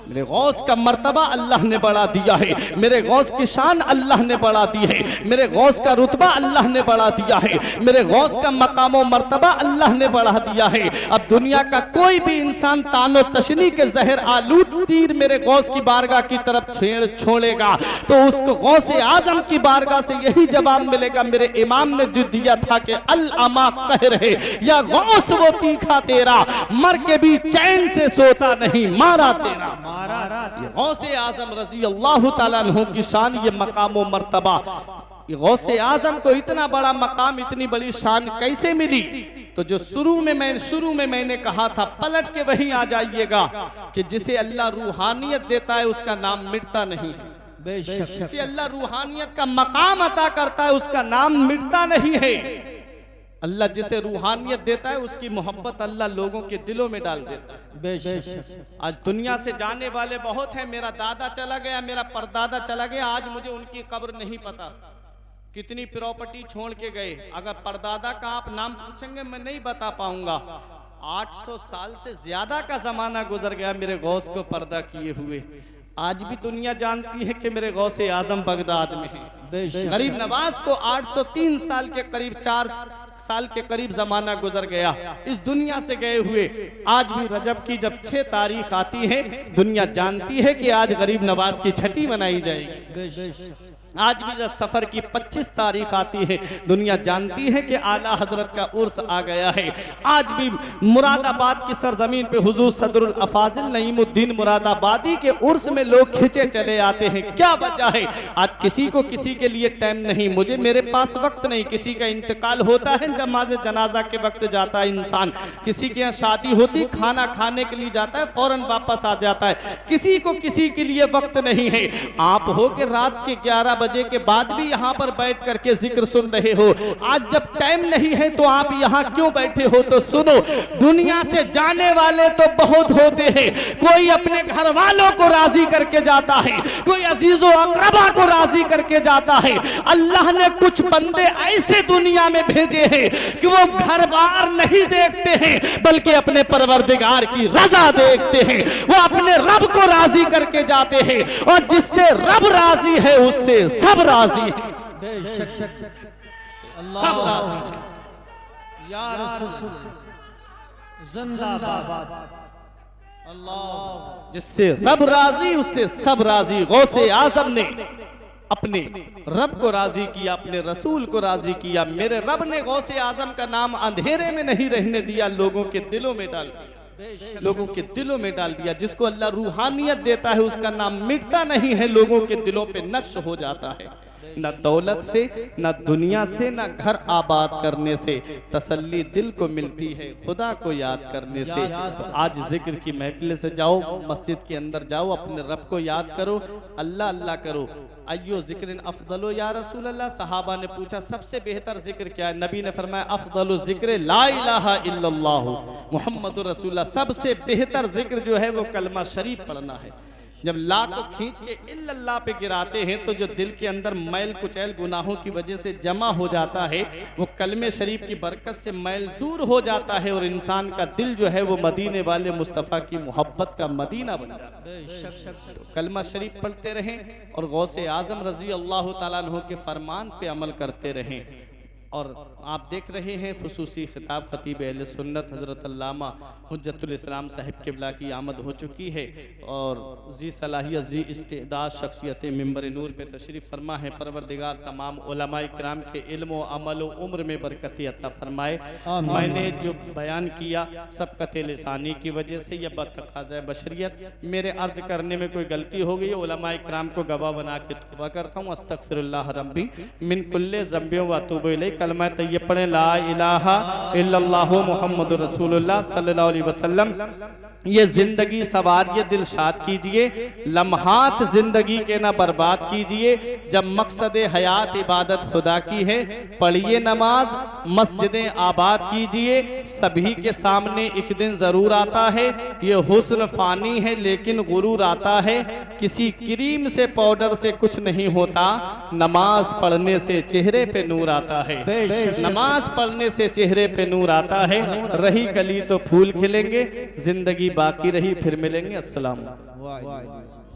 मेरे गौस का मर्तबा अल्लाह ने बढ़ा दिया है, मेरे गौस की शान अल्लाह ने बढ़ा दी है, मेरे गौस का रुतबा अल्लाह ने बढ़ा दिया है, मेरे गौस का मकाम मर्तबा अल्लाह ने बढ़ा दिया है। अब दुनिया का कोई भी इंसान तानो तशनी के जहर आलूद तीर मेरे गौस की बारगाह की तरफ छोड़ेगा तो उसको गौसे आजम की बारगाह से यही जवाब मिलेगा मेरे इमाम ने जो दिया था कि अल अमा कह रहे या गौस वो तीखा तेरा, मर के भी चैन से सोता नहीं मारा तेरा। ये गौसे आजम रजी अल्लाह ताला अन्हु की शान, ये मकाम व मर्तबा। ये गौसे आजम को इतना बड़ा मकाम, इतनी बड़ी शान कैसे मिली? तो जो शुरू में मैंने कहा था, पलट के वहीं आ जाइएगा कि जिसे अल्लाह रूहानियत देता है उसका नाम मिटता नहीं है। जिसे अल्लाह रूहानियत का मकाम अता करता है उसका नाम मिटता नहीं है। अल्लाह जिसे रूहानियत देता है उसकी मोहब्बत अल्लाह लोगों के दिलों में डाल देता है। आज दुनिया से जाने वाले बहुत हैं। मेरा दादा चला गया, मेरा परदादा चला गया, आज मुझे उनकी कब्र नहीं पता, कितनी प्रॉपर्टी छोड़ के गए। अगर परदादा का आप नाम पूछेंगे मैं नहीं बता पाऊंगा। 800 साल से ज्यादा का जमाना गुजर गया मेरे गौस को पर्दा किए हुए। आज भी दुनिया जानती है कि मेरे गौसे आजम बगदाद में है। गरीब नवाज को 803 साल के करीब 4 साल के करीब जमाना गुजर गया इस दुनिया से गए हुए। आज भी रजब की जब 6 तारीख आती है दुनिया जानती है कि आज गरीब नवाज की छठी मनाई जाएगी। आज भी जब सफर की 25 तारीख आती है दुनिया जानती है कि आला हजरत का उर्स आ गया है। आज भी मुरादाबाद की सरजमीन पे हुजूर सदरुल अफाजिल नईमुद्दीन मुरादाबादी के उर्स में लोग खिंचे चले आते हैं। क्या वजह है? आज किसी को किसी के लिए टाइम नहीं, मुझे मेरे पास वक्त नहीं। किसी का इंतकाल होता है नमाज जनाजा के वक्त जाता है इंसान, किसी के यहाँ शादी होती खाना खाने के लिए जाता है फौरन वापस आ जाता है। किसी को किसी के लिए वक्त नहीं है। आप हो के रात के 11 बजे के बाद भी यहाँ पर बैठ करके जिक्र सुन रहे हो। आज जब टाइम नहीं है तो आप यहाँ क्यों बैठे हो? तो सुनो, दुनिया से जाने वाले तो बहुत होते हैं। कोई अपने घर वालों को राजी करके जाता है, कोई अजीजो अकरबा को राजी करके जाता है। अल्लाह ने कुछ बंदे ऐसे दुनिया में भेजे हैं कि वो घर बार नहीं देखते हैं बल्कि अपने परवरदिगार की रजा देखते हैं। वो अपने रब को राजी करके जाते हैं और जिससे रब राजी है उससे सब राजी है। सब राजी है। या रसूल जिंदाबाद। अल्लाह जिससे रब राजी उससे सब राजी। गौसे आजम ने अपने रब को राजी किया, अपने रसूल को राजी किया। मेरे रब ने गौसे आजम का नाम अंधेरे में नहीं रहने दिया, लोगों के दिलों में डाल दिया, लोगों के दिलों में डाल दिया। जिसको अल्लाह रूहानियत देता है उसका नाम मिटता नहीं है, लोगों के दिलों पे नक्श हो जाता है। न दौलत से, न दुनिया से, न घर आबाद करने से तसल्ली दिल को मिलती है, खुदा को याद करने से। तो आज जिक्र की महफिल से जाओ, मस्जिद के अंदर जाओ, अपने रब को याद करो, अल्लाह अल्लाह करो। अयो जिक्र अफदलो या रसूल अल्लाह। सहाबा ने पूछा सबसे बेहतर जिक्र क्या है? नबी ने फरमाया अफदलो जिक्र ला इलाहा इल्लल्लाह मुहम्मदुर रसूलुल्लाह। सबसे बेहतर जिक्र जो है वो कलमा शरीफ पढ़ना है। जब ला को खींच के इल्लल्लाह पे गिराते हैं तो जो दिल के अंदर मैल कुचैल गुनाहों की वजह से जमा हो जाता है, वो कलमे शरीफ की बरकत से मैल दूर हो जाता है और इंसान का दिल जो है वो मदीने वाले मुस्तफ़ा की मोहब्बत का मदीना बन जाता है। तो कलमा शरीफ पढ़ते रहें और गौसे आज़म रज़ी अल्लाह ताला अन्हु के फरमान पे अमल करते रहें। और आप देख रहे हैं खुसूसी खिताब खतीब अहले सुन्नत हज़रत अल्लामा हुज्जतुल इस्लाम साहिब क़िबला की आमद हो चुकी है और जी सलाहियत जी इस्तेदाद शख्सियत मिंबर नूर पे तशरीफ़ फरमा है। परवरदिगार तमाम उलमाए किराम के इल्म व अमल व उम्र में बरकत अता फरमाए। मैंने जो बयान किया सबक़त लिसानी की वजह से या बतक़ाज़ा बशरियत, मेरे अर्ज़ करने में कोई गलती हो गई, उलमाए किराम को गवाह बना के तौबा करता हूँ। अस्तग़फिरुल्लाह रब्बी मिन कुल्ले ज़ंबियों व अतूबु इलैह। कलमा तय्यब पढ़ें, ला इलाहा इल्लल्लाहु मुहम्मदुर रसूलुल्लाह सल्लल्लाहु अलैहि वसल्लम। ये जिंदगी सवारिए दिलशाद कीजिए, लम्हात जिंदगी के ना बर्बाद कीजिए। जब मकसद हयात इबादत खुदा की है, पढ़िए नमाज, मस्जिदें आबाद कीजिए। सभी के सामने एक दिन जरूर आता है, ये हुस्न फानी है लेकिन गुरूर आता है। किसी क्रीम से पाउडर से कुछ नहीं होता, नमाज पढ़ने से चेहरे पे नूर आता है। नमाज पढ़ने से चेहरे पे नूर आता है। रही कली तो फूल खिलेंगे, जिंदगी बाकी रही, फिर मिलेंगे। अस्सलाम वालेकुम।